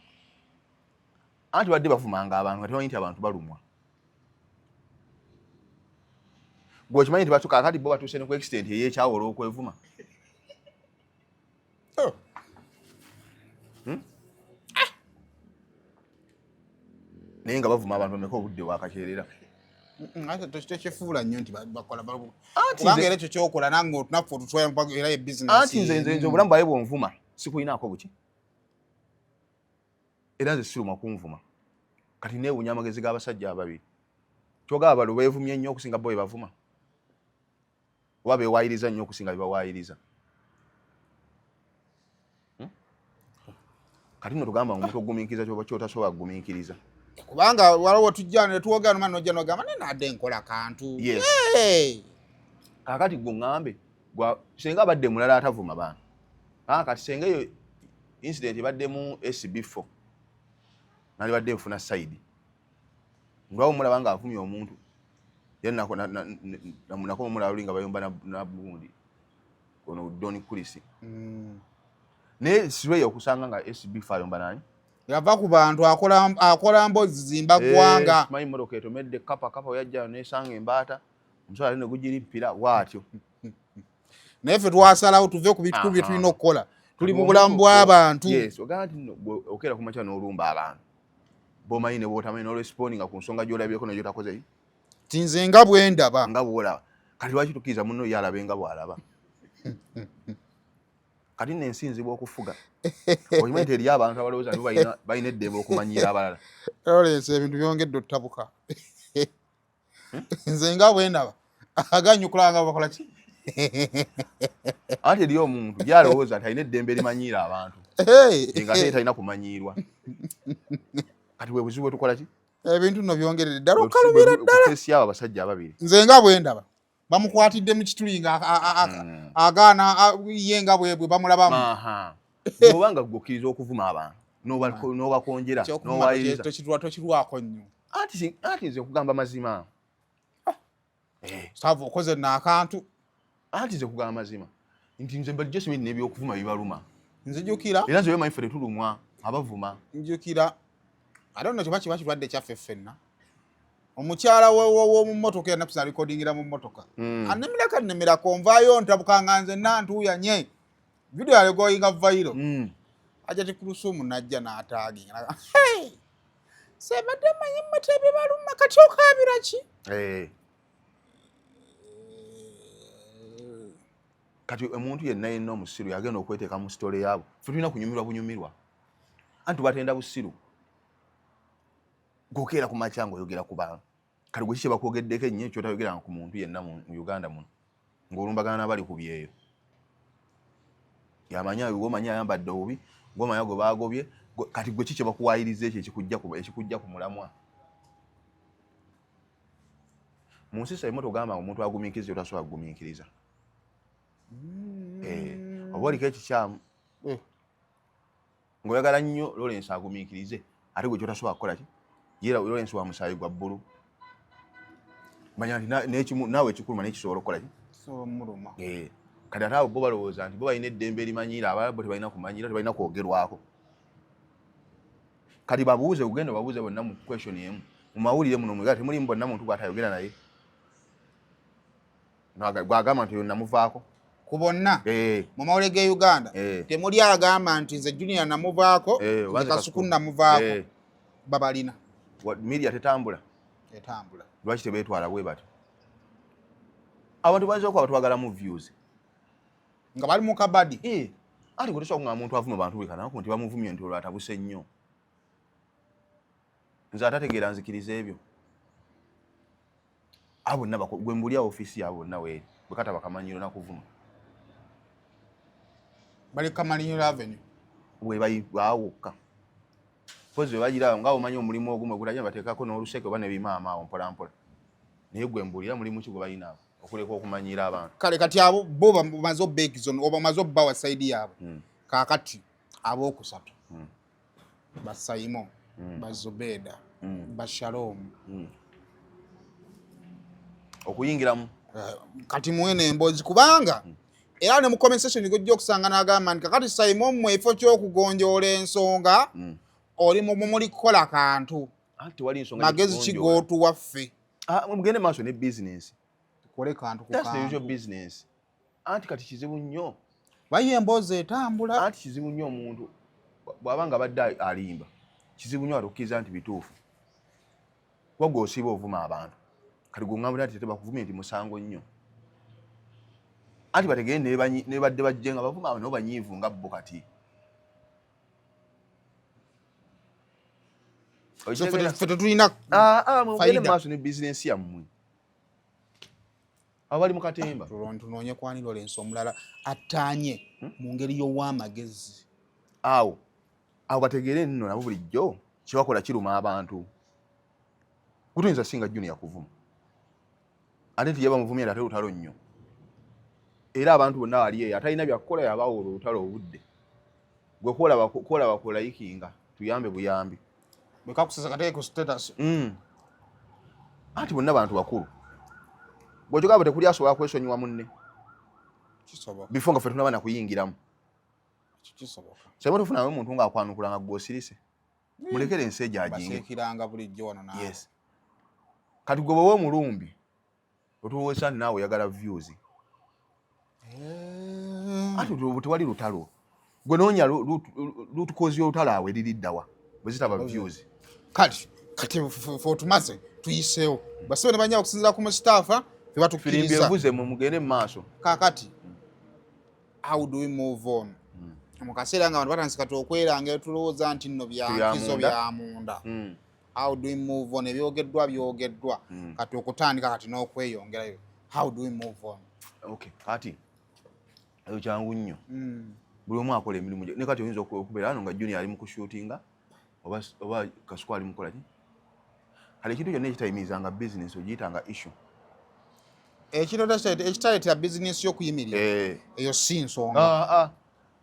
anti badde bavumanga abantu nga tebamanyi nti abantu balumwa gwe okimanyi nti batuka kati bo batuuse ne ku extent ey'ekyawola okwevuma naye nga bavuma abantu bameka obudde bwakakyerera tekifuula nnyo nti bakola kubanga era ekyo kyokola nange naffe otutwala era ye bizinesi anti nze obulamu bwaye bwonvuma sikuyinaako buki era nze sirumwa kunvuma kati neewuunya amagezi g'abasajja ababiri Kyoga balo beevumye nnyo okusinga bo bavuma. Oba beewayiriza nnyo okusinga bebawayiriza. Kati nno tugamba omuntu ogumiikiriza kyotasobola kugumiikiriza. Kubanga waliwo tujjana ne tuwogera nomano nojja nogamba nenadde nkola kantu. Yes. Kakati gungambe senga abadde mulala atavuma baana. Kati senga eyo incident ebadde mu SB4 nali badde nfuna side. Ngwawo mulaba nga avumye omuntu. Yenna nako mulalinga bayomba na Burundi. Ono Doni Kulisi. Ne siwe okusanga nga SB5 ayomba nani? Yava ku bantu akola mbozi zimba gwanga. Mayi modoka etomedde kapa yajja nesanga embaata. Omusala ne gujiri mpira watyo. Nefe twasalawo tuve ku bitu bye tulina okukola. Tuli mu bulamu bw'abantu. Yes, ogati okera kumacha n'olumba abantu. Bomanyi ne botamanyi no responding ku nsonga gyolabyeko ne gyotakoze. Tinze nga bwendaba. Nga bwolaba. Kati lwaki tukiza munno yalabe nga bwalaba. Kati nensinzibwa okufuga. Oyimete eri abantu abalowooza nti bayina eddembe okumanyira abalala. Olese ebintu byongedde ottabuka. Nze nga bwendaba. Aganyukulanga bakola ki? Ate eri omuntu gyalowooza nti alina eddembe limanyiira abantu. Nga ate talina kumanyirwa. Kati we buzibu tukola ki? Ebintu nno byongeredde ddala okalubira ddala. Okukesi abo abasajja ababiri. Nze nga bwendaba. Bamukwatidde mu kituli nga agaana yenga bwebwe bamulabamu. Obanga gukiriza okuvuma abantu n'obakonjera n'owayiriza tokirwako nnyo. Anti nze kugamba mazima. Saavu okoze n'akantu. Anti nze kugamba mazima nti nze mbali Jesse n'ebyokuvuma bibaluma. Nzijukira. Era nze wemanyi ffe tetulumwa abavuma. Njukira. Adonno kiba kirwadde kyaffe ffenna. Omukyala w'omu mmotoka yanakusa recordingira mu mmotoka. Anemera konvayo ntabukanga nze nantuya nye. Video yale going viral. Aja tikulusumu najja n'ataaginga. Hey! Sebadde manyi mmatebe baluma kati okabira ki? Kati omuntu yenna yenna omusiru yagenda okweteeka mu story yaabo. Ffe tulina kunyumirwa. Anti batenda busiru. Gokera ku machango oyogera ku bantu. Kati gwe kiki bakwogeddeko ennyo kyotayogera ku muntu yenna mu Uganda muno. Ng'olumbagana n'abali ku byeyo. Yamanya womanya ayambadde obubi, ng'omanya gwe baagobye. Kati gwe kiki bakuwayiriza ekyo ekikujja ku mulamwa. Mu nsi sayimo togamba omuntu agumiikiriza otasobola kugumiikiriza. Oba oliko ekikyamu. Ng'oyagala nnyo Lawrence agumiikirize ate gwe kyotasobola kukola ki? Yera Lawrence wa musaayi gwa bbulu. Manya nti naawe ekikuluma n'ekisobola okukola ki? Muluma. Kati ate abo bo balowooza nti bo balina eddembe erimanyiira abalala bo tebalina kumanyira tebalina kwogerwako. Kati babuuze ugenda babuuze bonna mu question emu. Mu mawulire muno mwegala temulimu bonna muntu gw'atayogera naye. Gwagamba nti namuvaako. Ku bonna mu mawulire g'e Uganda temuli agamba nti nze Junior namuvaako nze Kasuku namuvaako. Babalina. Media tetambula. Etambula. Lwaki tebeetwala bwe bati? Abantu bazze okuba batwagala mu views. Nga bali mu kabadi. Ati gwe tosobola kungamba muntu avuma bantu bwe kanako nti bamuvumye nti olwo atabuse nnyo. Nze atategeera nzikiriza ebyo. Abo bonna gwe mbulya office yabo bonna weeri bwe kata bakamanyiro nakuvuma. Bali Kamanyiro Avenue. Bwe baawukka. Pozi bagira nga omanyi omulimu ogumu gulajja bateekako n'oluseke oba ne bimaama awo mpola mpola. Naye gwe mbulira mulimu ki gwe balina abo okuleka okumanyira abantu. Kale kati abo bo bamaze bake zone oba bamaze bawa side yabo. Kaakati ab'okusatu. Basayimo. Bazobeda. Bashalom. Okuyingiramu. Kati mwene embozi kubanga. Era ne mu comment section gojja okusanga n'agamba nti kakati Simon mu efo ky'okugonjoola ensonga. Oli muli kukola kantu. Anti wali nsonga magezi kigotu waffe. Mugende maaso ne business. Tukole kantu ku kantu. That's the usual business. Anti kati kizibu nnyo. Baye emboozi etambula. Anti kizibu nnyo omuntu bw'abanga badde alimba. Kizibu nnyo atukkiriza nti bituufu. Wagwe osiiba ovuma abantu. Kati gungambula nti tebakuvumye nti musango nnyo. Anti bategende ne badde bajjenga bavuma abantu banyiivu nga bo kati. So fete tulina mwegende maaso ne business yammwe abali mu katemba tunoonye kwani Lawrence omulala attanye mu ngeri y'ow'amagezi awo bategeere nno nabo bulijjo kibakola kiruma abantu kutuyinza singa Junior kuvuma ate tiyaba muvumira ate lutalo nnyo era abantu bonna bali eyo atalina byakukola yabawo olutalo obudde gwe kola yikinga tuyambe buyambi bwekakusesa kateke ku status ati bonna bantu bakulu bw'okyogaba tekuli asobola kwesonyiwa munne bifo nga ffe tunaba nakuyingiramu kyeba tofunawo omuntu ng'akwanukula nga gw'osirise mulekere ensi baseekiranga bulijjo wano naawe yes kati gwe bwewe omulumbi otuweesa nti naawe oyagala views ati tewali lutalo gwe noonya lutukozi olutalo awe liriddawa bwe zitaba views kati fotumaze tuyiseewo basibe ne banyaba okusinzira ku mustaafa firimbi evuze mugende mu maaso kakati how do we move on mu kaseera nga abantu batandise kati okweranga tulowooza nti nno byankizo bya munda how do we move on ebyogeddwa kati okutandika kati n'okweyongerayo how do we move on okay kati eyo kyangu nnyo buli omu akola emirimu ne kati oyinza okubeera ano nga Junior ali mu kushootinga oba Kasuku ali mukola ki kale ekintu kyonna ekitayimirizanga business ogiyitanga issue ekitaleetera bizinesi y'okuyimirira eyo si nsonga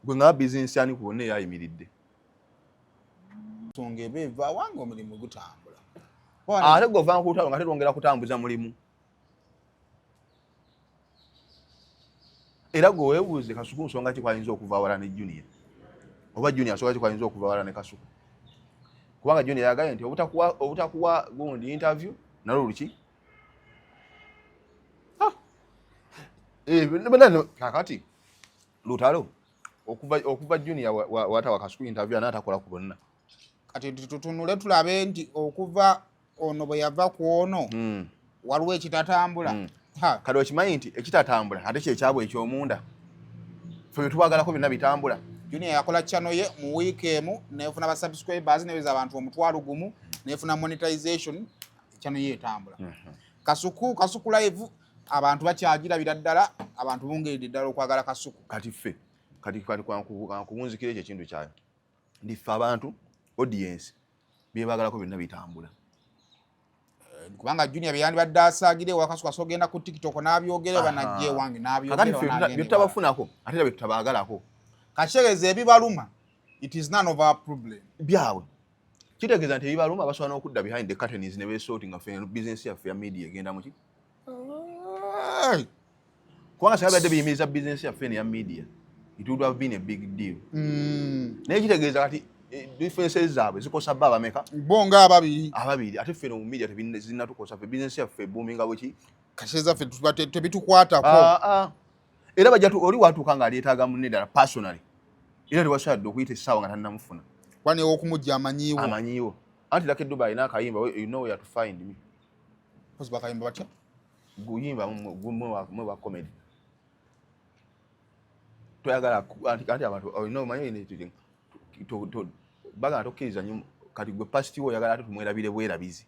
gwe nga business ani ku bonna eyayimiridde nsonga eba eva wanga omulimu gutambula ate govanga ku lutalo nga tetwongera kutambuza mulimu era gwe weebuuze Kasuku nsonga ki kwayinza okuva awala ne Junior oba Junior nsonga ki kwayinza okuva awala ne Kasuku kubanga Junior yagaye nti obutakuwa gundi interview nalwo luki kakati lutalo okuva Junior watawa Kasuku interview anatakola ku bonna kati tutunule tulabe nti okuva ono bwe yava ku ono waliwo ekitatambula kati okimanyi nti ekitatambula ate kyekyabwe ekyomunda fe byetubagalako byonna bitambula Junior yakola channel ye mu week emu nefuna ba subscribers nebeza abantu omutwalo gumu nefuna monetization channel ye etambula Kasuku live abantu bakyagira biraddala abantu bungeredde ddala okwagala Kasuku kati ffe kati kumunzikira ekyo ekintu kyayo ndife abantu audience byebagalako byonna bitambula kubanga Junior byandibadde asaagire wa Kasuku asogenda ku TikTok n'abyogere banajje wange n'abyogere byetabafunako ate era byetutabagalako kashereze ebibaluma it is none of our problem byabwe kitegeeza nti ebibaluma basobola n'okudda behind the curtains ne beesootinga ffe business yaffe ya media egenda muki kubanga sabadde biyimiriza business yaffe ne ya media it would have been a big deal naye kitegeeza kati differences zaabwe zikosa bba abameka bonga ababiri ate ffe no mu media tebinnatukosa ffe business yaffe boominga bweki kasheza ffe tebitukwatako era bajja oli watuuka nga aleetaaga munne ddala personally era tewasobodde okuyita essaawa nga tannamufuna kwani okumujja amanyiiwo anti laka Dubai alina akayimba you know where to find me kozi bakayimba batya guyimba mwe wa comedy toyagala anti abantu olina omanyi bagala tokkiriza nnyo kati gwe pasiti wo oyagala ate tumwerabire bwerabizi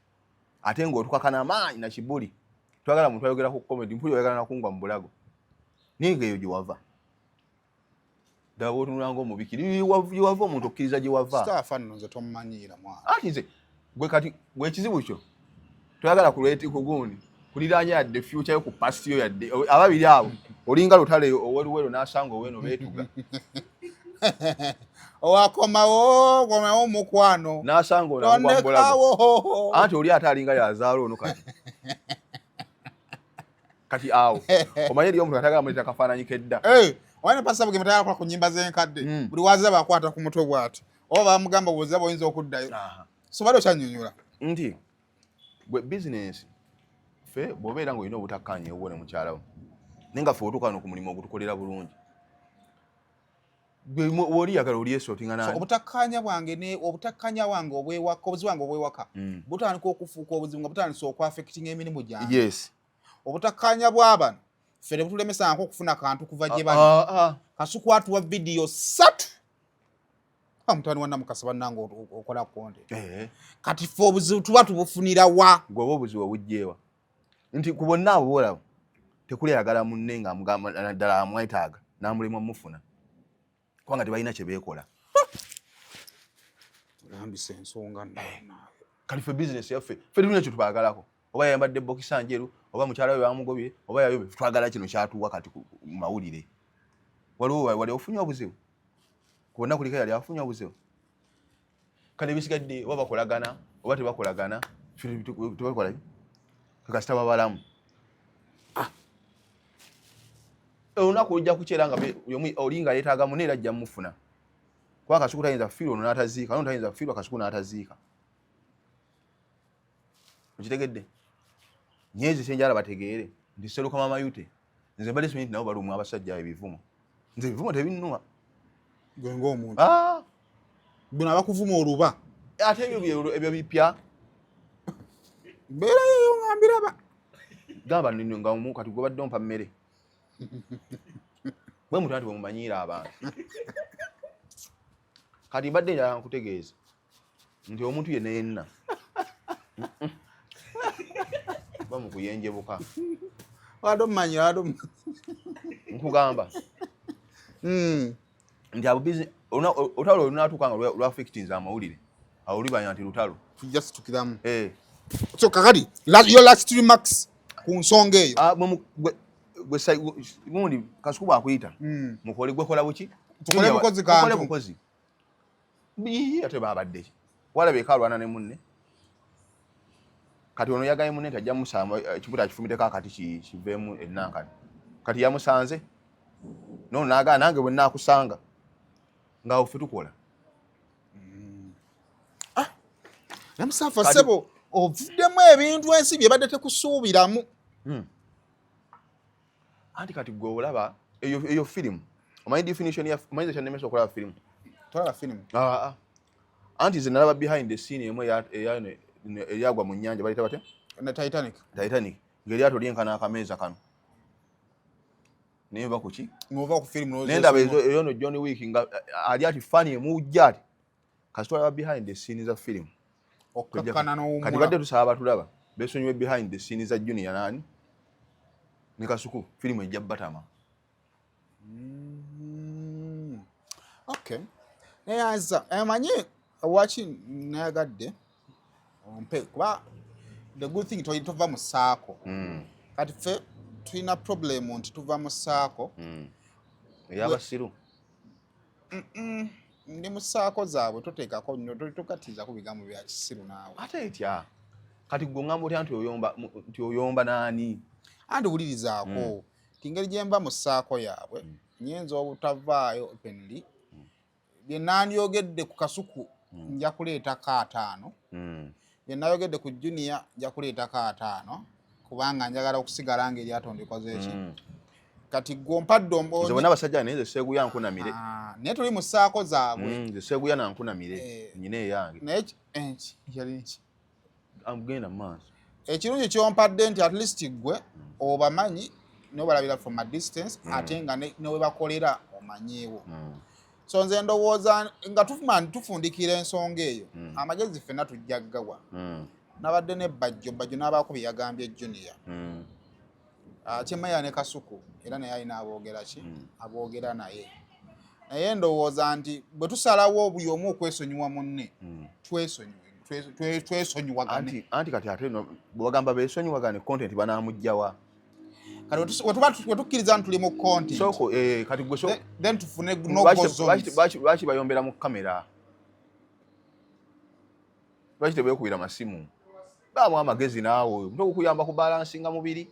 ate ng'otukakana amaanyi na kibuli twagala muntu ayogera ku comedy mpuli oyagala nakungwa mu bulago ninga eyo gye wava ddala bw'otunula ng'omubikiri gye wava omuntu okkiriza gye wava Stefano nze tomumanyiira mwana ati nze gwe kati gwe ekizibu kyo toyagala kuleti kugundi kuliraanya yadde future yo ku past yo yadde ababiri abo olinga lutale owoluwero n'asanga oweno beetuga owakomawo mukwano n'asanga onamugwambulago anti oli ate alinga yazaala ono kati awo omanye eriyo omuntu atagala muleta kafaananyi kedda wane pasa buge mutayala kwa ku nnyimba z'enkadde buli wazaba akwata ku mutwe bw'ati oba bamugamba bw'ozaba oyinza okuddayo so bali okyanyonyola nti gwe business ffe bw'obeera ng'olina obutakkaanya ewuwo ne mukyalawo naye nga ffe otuuka wano ku mulimu ogutukolera bulungi woli yagala olyesootinga nani obutakkaanya wange obwewaka obuzibu wange obwewaka butandika okufuuka obuzibu nga butandisa okwaffectinga emirimu gyange yes obutakkaanya bw'abano ffe ne butulemesangako okufuna kantu kuva gye bali Kasuku atuwa vidiyo 3 Mutani wa Namukasa nango okola konte. Kati fo obuzibu tuba tubufunira wa. Gwe obuzibu bujjeewa. Nti ku bonna abo boolaba tekuli ayagala munne nga amugamba naddala amwetaaga n'amulimu mufuna. Kubanga tebalina kye beekola. Yambise ensonga nnayo. Kali ffe bizinesi yaffe ffe tulina kye tubaagalako. Oba yayambadde bokisa njeru, oba mukyala we bamugobye, oba yayobe twagala kino kyatuwa kati ku mawulire. Waliwo ofunye obuzibu. Kwonna kuliko yali afunye obuzibu. Kale bisigadde oba bakolagana oba tebakolagana tebakola kakasita babalamu. Olunaku ojja kukyera nga olinga yeetaaga munne era ajja mufuna. Kuba Kasuku tayinza kufiirwa ono n'ataziika, ono tayinza kufiirwa Kasuku n'ataziika. Okitegedde? Nyezi kyenjala bategeere nti Sserukama Mayute nze mbadde simanyi nti nabo balumu abasajja ebivumo. Nze ebivumo tebinnuma. Gwe ng'omuntu. Bino abakuvuma oluba. Ate ebyo bipya. Mbeera yeeyo nga mbiraba. Gamba nno nga kati gwe badde ompa mmere. Bwe muntu ati bwe mumanyiira abantu. Kati mbadde njala nkutegeeza nti omuntu yenna yenna bamukuyenjebuka. Wadomanyira nkugamba nti abo olutalo olunaatuuka nga lwafikitinza amawulire awo olibanya nti lutalo tujja situkiramu. So kakati your last remarks ku nsonga eyo. Gundi Kasuku bwakuyita mukole gwekola buki tukole bukozi kantu bukozi ate babadde wala bekalwana ne munne kati ono yagaye munne tajja musamba ekibuta kifumiteko akati kiveemu ennankani kati yamusanze no naga nange bwe nakusanga nga ofe tukola namusafa sebo ovuddemu ebintu ensi bye badde tekusuubiramu. Anti kati gwe olaba eyo firimu omanyi definition ya omanyi kyannemesa okulaba firimu. Tolaba firimu. Anti ze nalaba behind the scene emu eyagwa mu nnyanja balita bate na Titanic ng'eryato lyenkana akameeza kano naye ba kuki ng'ova ku firimu nendaba eyo no John Wick nga ali ati fani emujja ati kasitwala behind the scene za firimu okkakkana n'owumula. Kati badde tusaba batulaba besonyiwe behind the scene za Junior nani ne Kasuku firimu ejja batama. Okay. Neyaza amanyi wachi nayagadde ompe kuba the good thing tova mu saako. Kati ffe tulina problem nti tuva mu saako ey'abasiru. Ndi mu saako zaabwe toteekako nnyo tokatiza ku bigambo bya kisiru naawe. Ate etya kati gwe ngamba otya nti oyomba naani? Andi wulirizaako tingeri gye mba mu saako yaabwe nyenza obutavaayo openly bye nandiyogedde ku Kasuku nja kuleetako 5 bye nayogedde ku Junior nja kuleetako 5 kubanga njagala okusigala ng'eryato ndikoze eki. Kati gompadde ombonye nze bonna abasajja naye nze Seeguya nkunamire naye tuli mu saako zaabwe. Nze Seeguya nankunamire nyina eyange naye yali nki amugenda mu maaso. Ekirungi kyompadde nti at least gwe obamanyi nobalabira from a distance ate nga ne we bakolera omanyiiwo. So nze ndowooza nga tufundikira ensonga eyo amagezi ffenna tujja ggawa. Nabadde ne bajjo n'abaako bye yagambye Junior. Kyemaya ne Kasuku era naye alina aboogera ki aboogera naye ndowooza nti bwe tusalawo buli omu okwesonyiwa munne twesonyiwagane. Anti kati ate bwagamba beesonyiwagane content banaamugjawa. Kati we tukkiriza nti tuli mu content soko kati gwe then tufune no zones. Lwaki bayombera mu kamera? Lwaki tebeekubira masimu? Baamu amagezi naawe omuntu okukuyamba ku balansinga mubiri.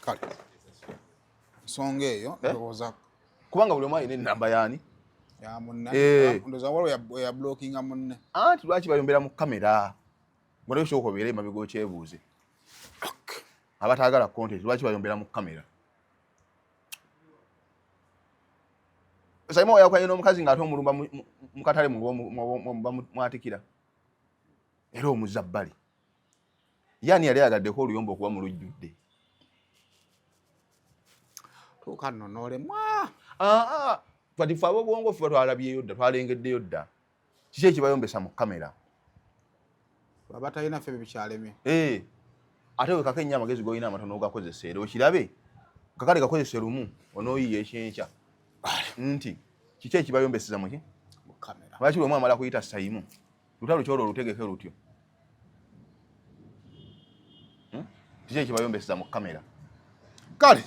Kale nsonga eyo ndowooza kubanga buli omu alina ennamba yaani ya munne ndowooza waliwo ya blockinga munne. Anti lwaki bayombera mu kamera? Mwaliwo kyokka obeere emabega okyebuuze. Abataagala content lwaki bayombera mu kamera? Saimo yakwanye n'omukazi ng'ate omulumba mu katale mwatikira era omuzabbali yani yali ayagaddeko oluyombo okuba mu lujjudde. Tuuka nno n'olemwa. Fati fa bongo fa twalabyeyo dda twalengeddeyo dda. Kiki ekibayombesa mu kamera? Baba talina ffe bikyaleme. Ate we kakenya amagezi goyina amatono gakozesa era okirabe. Kakale gakozesa lumu onooyiye ekyenkya. Nti kiki ekibayombeseza mu kamera. Lwaki lwe mwamala kuyita Saimu? Lutalo kyolo lutegeke lutyo. Kiki ekibayombeseza mu kamera? Kale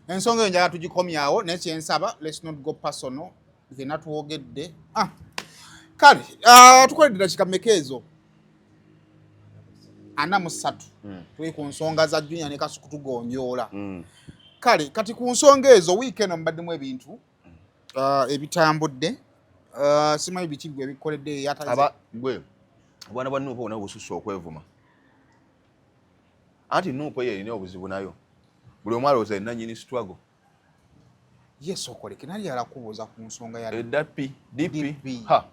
ensonga eyo njagala tugikomyawo naye kyensaba let's not go personal gena tuwogedde. Kale tukoledde dakika mmeka ezo? 43 tuli ku nsonga za Junior ne Kasuku tugonjoola. Kale kati ku nsonga ezo weekend mbaddemu ebintu ebitambudde simanyi biki gwe bikoledde yataze aba gwe bwana bwa Nuupo nawo bususu okwevuma. Anti Nuupo ye ine obuzibu nayo buli omwalo oza nanyini struggle. Yes okoleke nali yala kubuza ku nsonga ya DP ha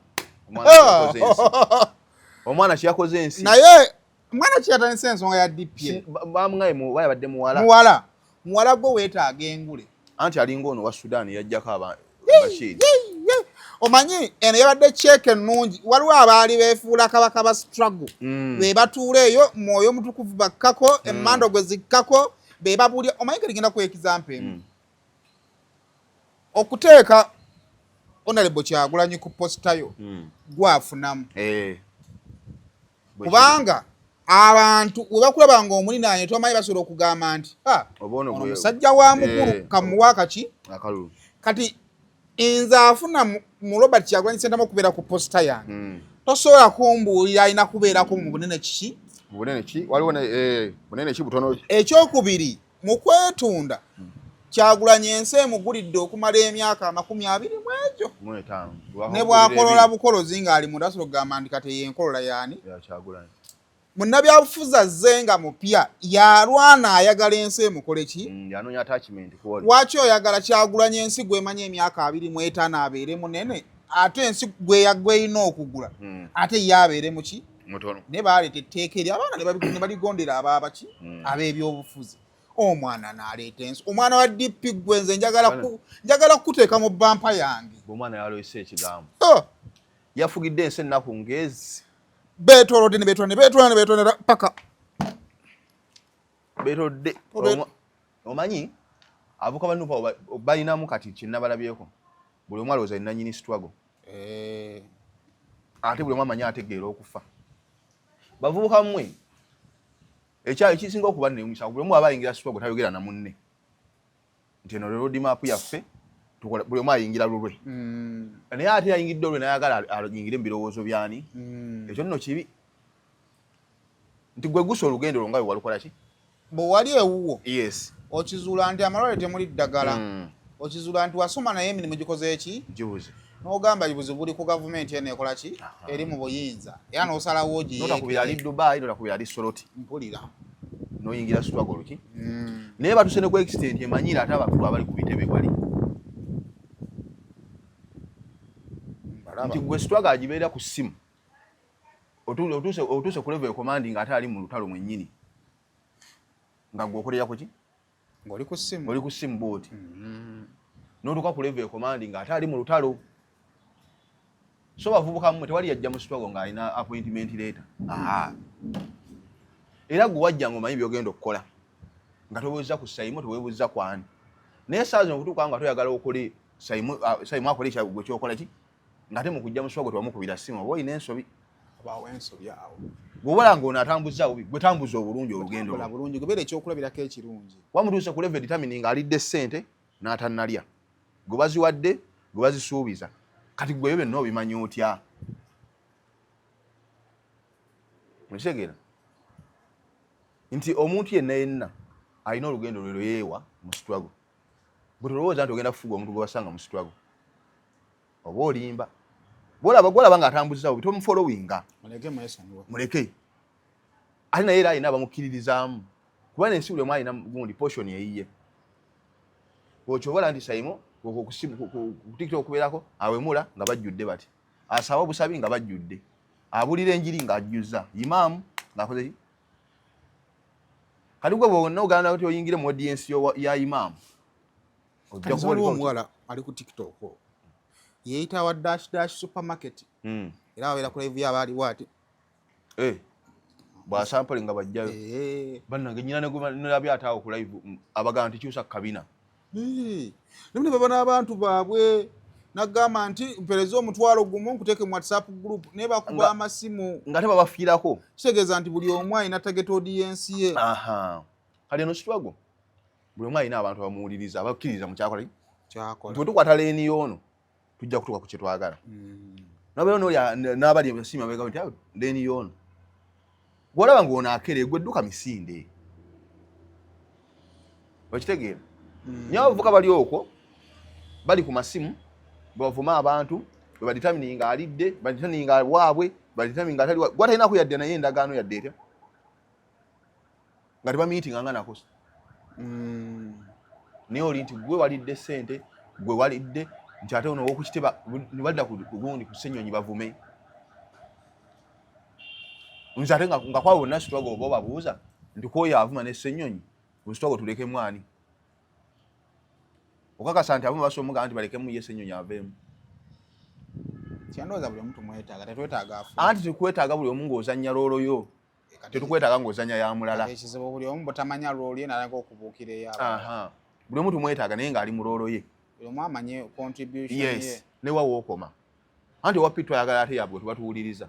omwana kyakoze ensi naye mwana kyatanise ensonga ya DP bamngaye mu bayabadde muwala gwe weetaaga engule. Anti alinga ono wa Sudan yajjako Bashir. Omanyi eno yabadde check ennungi waliwo abaali beefuula kabaka ba struggle be batuula eyo mwoyo mutukuvu bakkako emmando gwe zikkako be babulya. Omanyi ke ligenda ku example okuteeka Honorable Kyagulanyi ku postayo gwafunamu kubanga abantu we bakulaba nga omulinanye tomanyi basobola okugamba nti ono musajja wa mukulu kamuwaaka ki kati nze afuna mu Robert Kyagulanyi Ssentamu okubeera ku posta yange tosobola kumbuulira alina kubeerako mu bunene kiki waliwo bunene ki butono. Ekyokubiri mu kwetunda Kyagulanyi ensi emugulidde okumala emyaka 20 mu egyo ne bwakolola bukolozi ng'ali mu ndasiro kugamba nti kati yenkolola yaani munnabyabufuzi azze nga mupya yalwana ayagala ensi emukole ki yanoonya attachment lwaki oyagala Kyagulanyi ensi gwemanya emyaka 25 abeere munene ate ensi gweyina okugula ate ye abeere muki ne baleeta etteeka eri abaana ne baligondera ababaki ab'ebyobufuzi. Omwana n'aleeta ensi omwana wa DP gwenze njagala kukuteeka mu bampa yange. Omwana yaloyise ekigambo yafugidde ensi ennaku ngezi beetolodde ne beetolera paka beetolodde. Omanyi avuka ba Nuupo balinamu kati kinnabalabyeko buli omwalo oza nanyini struggle ate buli omwamanyi ategeera okufa bavubuka mmwe ekyali kisinga okuba neewunyisa buli omu aba ayingira struggle tayogera na munne nti eno road map yaffe buli omu ayingira lulwe naye ate ayingidde olwe nayagala ayingire ebirowoozo byani ekyo nno kibi nti gwe gusa olugendo olwo nga bwe walukola ki bwe wali ewuwo yes okizuula nti amalwale temuli ddagala okizuula nti wasoma naye emirimu gikoze eki gibuze n'ogamba buzibu buli ku gavumenti eno ekola ki eri mu buyinza era n'osalawo notakubira ali Dubai notakubira ali Soroti mpulira noyingira struggle ki naye batuse ne ku extent emanyira ate abakulu abali ku bitebe wali nti gwe struggle agibeera ku simu otuse ku level commanding ate ali mu lutalo mwennyini nga gwe okolera ku ki ng'oli ku simu oli ku simu booti n'otuuka ku level commanding ate ali mu lutalo so bavubuka mmwe tewali yajja mu struggle ng'alina appointment letter era gwe wajja ng'omanyi byogenda okukola nga towebuuza ku Saimu towebuuza ku ani naye saa zino okutuuka nga toyagala okole Saimu akole gwe kyokola ki ng'ate mu kujja mu struggle tewamukubira ssimu oba olina ensobi abaawo ensobi awo bw'obola ng'ono atambuza bubi gwe tambuza obulungi olugendo bulungi gubeera ekyokulabirako ekirungi wamutuuse ku level determining alidde ssente n'atannalya gwe baziwadde gwe bazisuubiza kati gweyo byonna obimanyi otya mukitegeera nti omuntu yenna alina olugendo lwe yeewa mu struggle bwe tolowooza nti ogenda kufuga omuntu gwe wasanga mu struggle oba olimba gwolaba ng'atambuza bubi tomufollowinga muleke ate naye era alina abamukkiririzaamu kuba nensi buli omu alina gundi portion eyiye okyobola nti Saimu ku TikTok okubeerako awemula nga bajjudde bati asaba obusabi nga bajjudde abulira enjiri ng'ajjuza imaamu ng'akoze ki kati gwe bwonna oganda nti oyingire mu audience ya imaamu omuwala ali ku TikTok yeeyita wa dash supermarket era wabeera ku live yabaali bwati bwasampole nga bajjayo bannange nyina nelabye ataawo ku live abagaa nti kyusa kabina nemune babona abantu baabwe nagamba nti mpereza omutwalo gumu nkuteeke mu WhatsApp group ne bakuba amasimu nga tebabafiirako kitegeeza nti buli omu alina target audience ye kale eno struggle buli omu alina abantu abamuwuliriza abakkiriza mu kyakola bwe tukwata leeni y'ono tujja kutuuka ku kye twagala nabeera n'abali abasiima bagamba nti leeni y'ono bw'olaba ng'ono akere gwe dduka misinde okitegeera nyo abavuka bali okwo bali ku masimu bavuma abantu bebaditamininga alidde baditamininga waabwe baditamininga atali gwatalinaku yadde naye endagaano yadde etya nga tebamiitinga nga nakosa naye oli nti gwe walidde ssente gwe walidde nti ate ono owokukiteba nibalida kugundi ku Ssenyonyi bavume nti ate nga kwabo bonna sitwago oba obabuuza nti kwoyo avuma ne Ssenyonyi musitwago tuleke mwani okakasa nti abamu basomuga nti balekemu ye Ssenyonyi aveemu kyandowooza buli omuntu mwetaaga tetwetaaga afu anti tukwetaaga buli omu ng'ozannya loolo yo tetukwetaaga ng'ozannya ya mulala ekizibu buli omu butamanya loolo ye nalanga okubuukira ey'abantu buli omu tumwetaaga naye ng'ali mu loolo ye buli omu amanye contribution ye ne wawo okoma anti owa Pitt ayagala ate yabwe tubatuwuliriza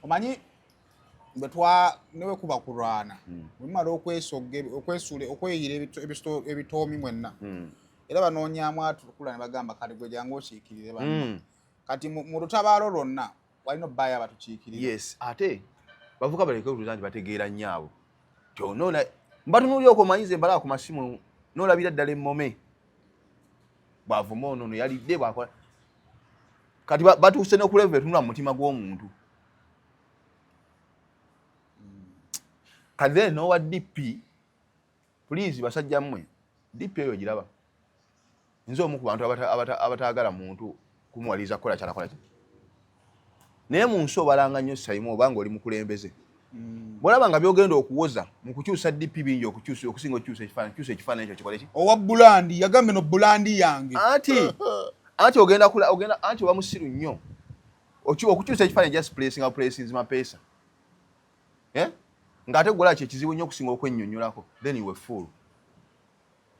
omanyi newe kuba kulwana bwemala okweyira ebitoomi mwenna era banoonyaamu atukula ne bagamba kale gwe jangu okiikirire banno kati mu lutabaalo lwonna walina obbaayo abatukiikirire ate bavuka baleke okutuuza nti bategeera nnyaabo tionoona mbatunuulira okomanyize embala ku masimu noolabira ddala emmome bwavuma ono yalidde bwakola kati batuuse n'okuleva etunula mu mutima gw'omuntu kati then n'owa DP please basajja mmwe DP eyo giraba nze omu ku bantu abataagala muntu kumuwaliriza kukola kyalakola kye naye mu nsi obalanga nnyo sayimu oba ng'oli mukulembeze bw'olaba nga byogenda okuwoza mu kukyusa DP bingi okusinga okyusa ekifaananyi ekyo kikole ki owa bulandi yagambe no bulandi yange anti ogenda anti oba musiru nnyo okukyusa ekifaananyi just placing mapeesa ng'ate gwola kye kizibu nnyo okusinga okwennyonnyolako then you were fool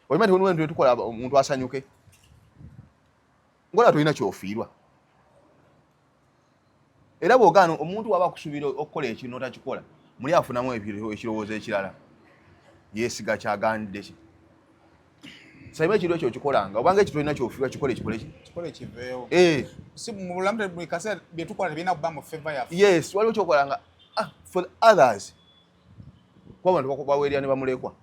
olima nti wenu tukola omuntu asanyuke ngola tolina kyofiirwa era bw'ogaana omuntu waba akusuubira okukola ekintu n'otakikola muli afunamu ekirowoozo ekirala yeesiga kyagaanidde ki sayima ekintu ekyo okikolanga obanga ekyo tolina kyofiirwa kikole kiveewo si mu bulamu buli kaseera bye tukola tebirina kuba mu favor yaffe yes waliwo kyokolanga for others kuba abantu baweerera ne bamulekwa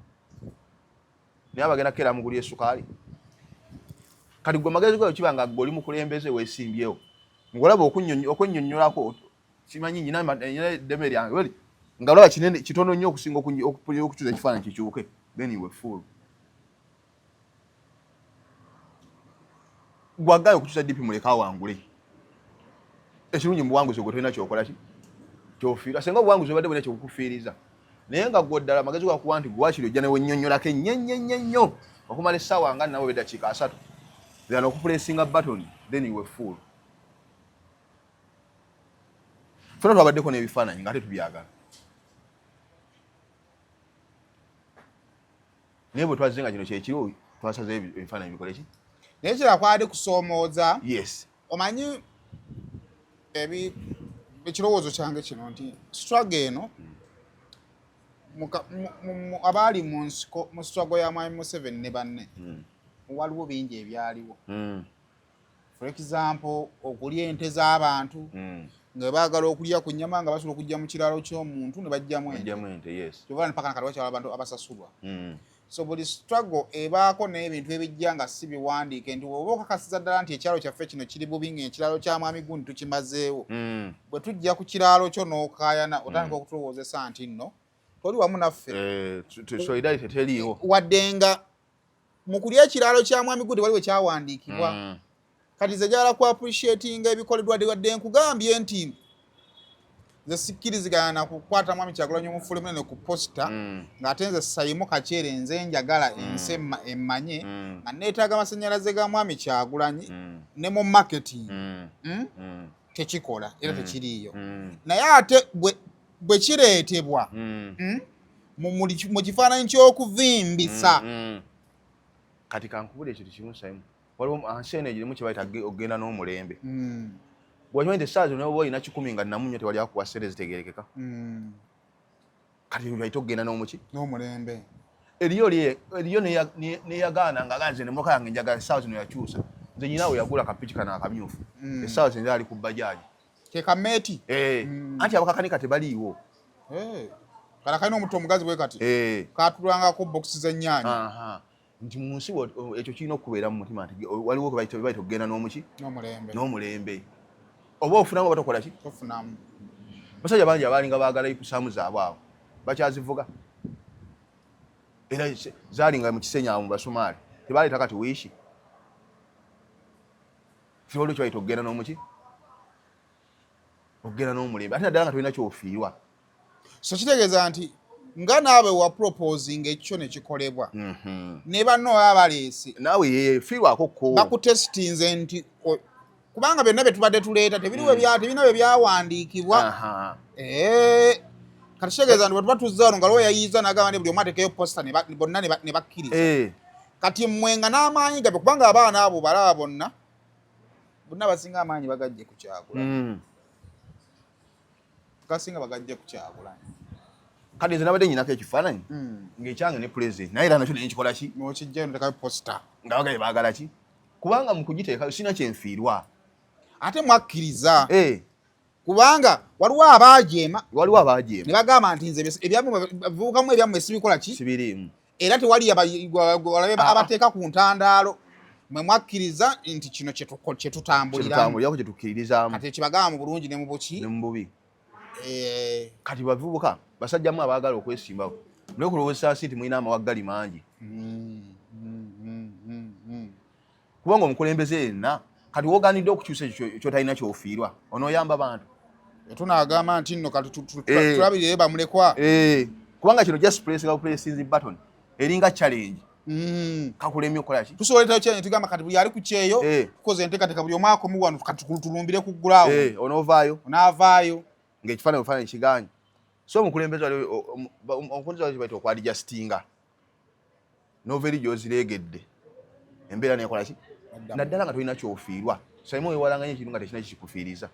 naye abagenda kera mugulya essukaali kati gwe magezi gayo kiba nga oli mukulembeze weesimbyewo ng'olaba okwennyonnyolako kimanyi nyina eddeme lyange nga olaba kinene kitono nnyo okusinga okukyuza ekifaananyi kikyuke then you were fool gwagayo okukyusa DP muleka wangule ekirungi mu buwanguzi gwe tolina kyokola ki kyofiirwa senga obuwanguzi obadde bulina kyekukufiiriza naye nga gwe ddala amagezi gakuwa nti gwakiri ojja newennyonnyolako ennyo okumala essaawa nga nawe eddakiika 3 then okupulesinga button then you were fool fena twabaddeko n'ebifaananyi nga ate tubyagala naye bwe twazze nga kino kyekiro twasaze ebifaananyi bikole ki naye kirakwade kusoomooza omanyi ekirowoozo kyange kino nti struggle eno abaali mu struggle ya Mwami Museveni ne banne waliwo bingi ebyaliwo for example okulya ente z'abantu nga baagala okulya ku nnyama nga basobola okujja mu kiraalo ky'omuntu ne bajjamu ente kyova ne paka nakati wakyala abantu abasasulwa so buli struggle ebaako n'ebintu ebijja nga si biwandiike nti oba okakasiza ddala nti ekyalo kyaffe kino kiri bubi ng'ekiraalo kya Mwami gundi tukimazeewo bwe tujja ku kiraalo kyo n'okaayana otandika okutulowoozesa nti nno toli wamu naffe solidarity teriiwo wadde nga mu kulya ekiraalo kya Mwami gundi waliwo kyawandiikibwa kati ze jala ku appreciatinga ebikoleddwa wadde nkugambye nti nze sikkirizigana na kukwata mwami Kyagulanyi Omufule munene ku posta ng'ate nze Saimo Kakyere nze njagala ensi emmanye nga neetaaga amasannyalaze ga mwami Kyagulanyi ne mu marketing tekikola era tekiriiyo naye ate bwe kireetebwa mu kifaananyi ky'okuvimbisa kati kankubula ekintu kimu Saimo waliwo anseene girimu kye bayita ogenda n'omulembe bw'okimanyi nti essaazi oba olina 10 nga namunnyo tewali akuwa ssente zitegeerekeka kati bayita ogenda n'omulembe eriyo neyagaana ng'aganze ne mmotoka yange njagala essaawa zino yakyusa nze nyinaawe yagula kapiki kano akamyufu essaawa zino ali ku bajaaji ke kameeti anti abakakanika tebaliiwo kala kalina omutto omugazi bwe kati katulangako bokisi z'ennyaanya nti mu nsi ekyo kirina okubeera mu mutima nti waliwo bayita okugenda n'omulembe oba ofunamu oba tokola ki tofunamu basajja bangi abaalinga baagala ikusaamu zaabwe abo bakyazivuga era zaalinga mu kisenya mu Basomaali tebaleeta kati wiishi waliwo kyebayita okugenda okugenda n'omulembe ate naddala nga tolina kyofiirwa so kitegeeza nti nga naawe wa proposing ekyo ne kikolebwa ne banno baba baleese naawe yefiirwako ko bakutesitinze nti kubanga byonna bye tubadde tuleeta tebirina bye byawandiikibwa kati kitegeeza nti bwe tuba tuzza wano nga lwo yayiza n'agamba nti buli omu atekeyo posta bonna ne bakkiriza kati mmwe nga n'amaanyi gabe kubanga abaana abo balaba bonna basinga amaanyi bagajje ku Kyagulanyi gasinga bagajje ku Kyagulanyi kati nze nabadde nyinako ekifaananyi ng'ekyange ne pulezidenti naye era nakyo nekikola ki n'okijjayo notekayo posta nga bagaye baagala ki kubanga mu kugiteekayo sina kyenfiirwa ate mwakkiriza kubanga waliwo abaajeema ne bagamba nti nze bivubukamu ebyammwe sibikola ki sibiriimu era tewali abateeka ku ntandaalo mwe mwakkiriza nti kino kyetutambuliramu kyetukkiririzaamu kati ekibagamba mu bulungi ne mu bubi kati bavubuka basajjamu abaagala okwesimbawo naye kulowooza nti mulina amawaggali mangi kubanga omukulembeze yenna kati woganidde okukyusa ekyo kyotalina kyofiirwa onooyamba bantu tunagamba nti nno kati tulabirire bamulekwa kubanga kino just pressing button eringa challenge kakulemye okukola ki tusoboletayo challenge tugamba kati buli ali ku kyeyo tukoze enteekateeka buli omwaka omu wano kati tulumbire ku ggulaawo onaavaayo ng'ekifaananyi kiganye so omukulembeze omukulembeze wali baita okwadijasitinga noveri gy'ozireegedde embeera nekola ki naddala nga tolina kyofiirwa Saimo wewalanganya ekintu nga tekina kikikufiiriza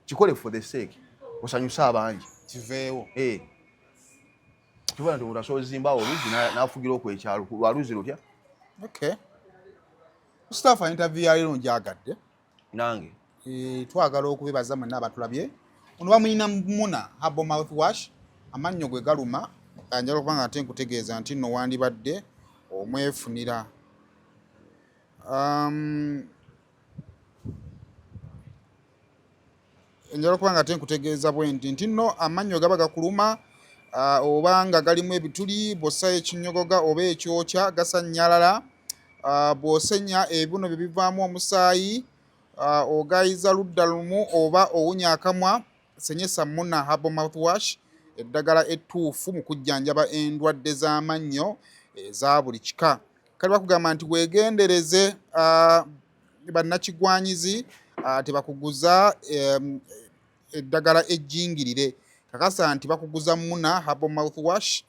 kikole for the sake osanyuse abangi kiveewo kibona nti omuntu asobola zimbawo oluzi n'afugira okwekyalo lwaluzi lutya Mustafa interview ya leero njagadde nange twagala okubibaza mwenna abatulabye ono bamuyina Muna Herbal Mouthwash amannyo gwe galuma njagala okuba nga ate nkutegeeza nti nno wandibadde omwefunira njagala okuba nga ate nkutegeeza bwe nti nno amannyo gaba gakuluma oba nga galimu ebituli bw'ossa ekinyogoga oba ekyokya gasannyalala bw'osenya ebibuno bye bivaamu omusaayi ogayiza ludda lumu oba owunya akamwa senyesa Muna Herbal Mouthwash eddagala ettuufu mu kujjanjaba endwadde z'amannyo eza buli kika kali bakugamba nti weegendereze bannakigwanyizi tebakuguza eddagala ejjingirire kakasa nti bakuguza Muna Herbal Mouthwash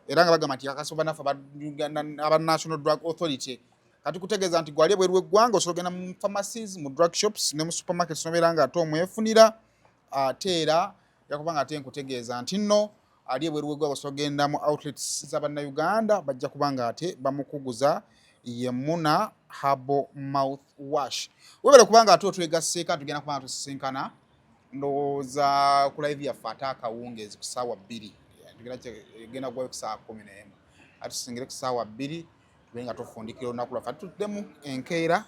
era nga bagamba nti kakasa banafu aba National Drug Authority kati kutegeeza nti gwali ebweru w'eggwanga osobola ogenda mu pharmacies mu drug shops ne mu supermarkets nobeera nga ate omwefunira ate era yakuba nga ate nkutegeeza nti nno ali ebweru w'eggwanga osobola ogenda mu outlets z'abannayuganda bajja kuba nga ate bamukuguza ye Muna Herbal Mouthwash webere kubanga ate otwegasseeko tugenda kuba nga tusisinkana ndowooza ku live yaffe ate akawungeezi ku ssaawa 2 egenda kuwayo ku ssaawa 11 ate tusingire ku ssaawa 2 nga tufundikira olunaku lwaffe tuddemu enkeera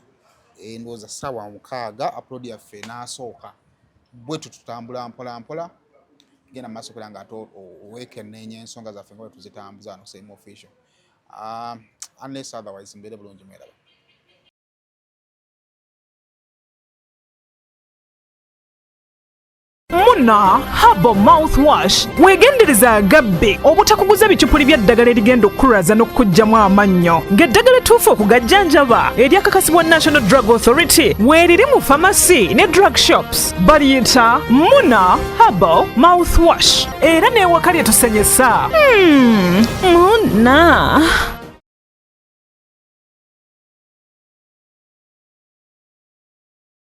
ndowooza ssaawa 6 upload yaffe n'asooka bwetu tutambula mpola genda maaso kugira nga ate oweekenneenya ensonga zaffe nga bwe tuzitambuza wano Saimo Official unless otherwise mbeere bulungi mweraba. Muna Herbal Mouthwash weegendereza agabbe obutakuguza bicupuli by'eddagala erigenda okukulaza n'okkuggyamu amannyo ng'eddagala ettuufu okugajjanjaba eryakakasibwa National Drug Authority weeriri mu pharmacy ne drug shops baliyita Muna Herbal Mouthwash era n'ewaka lye tusenyesa Muna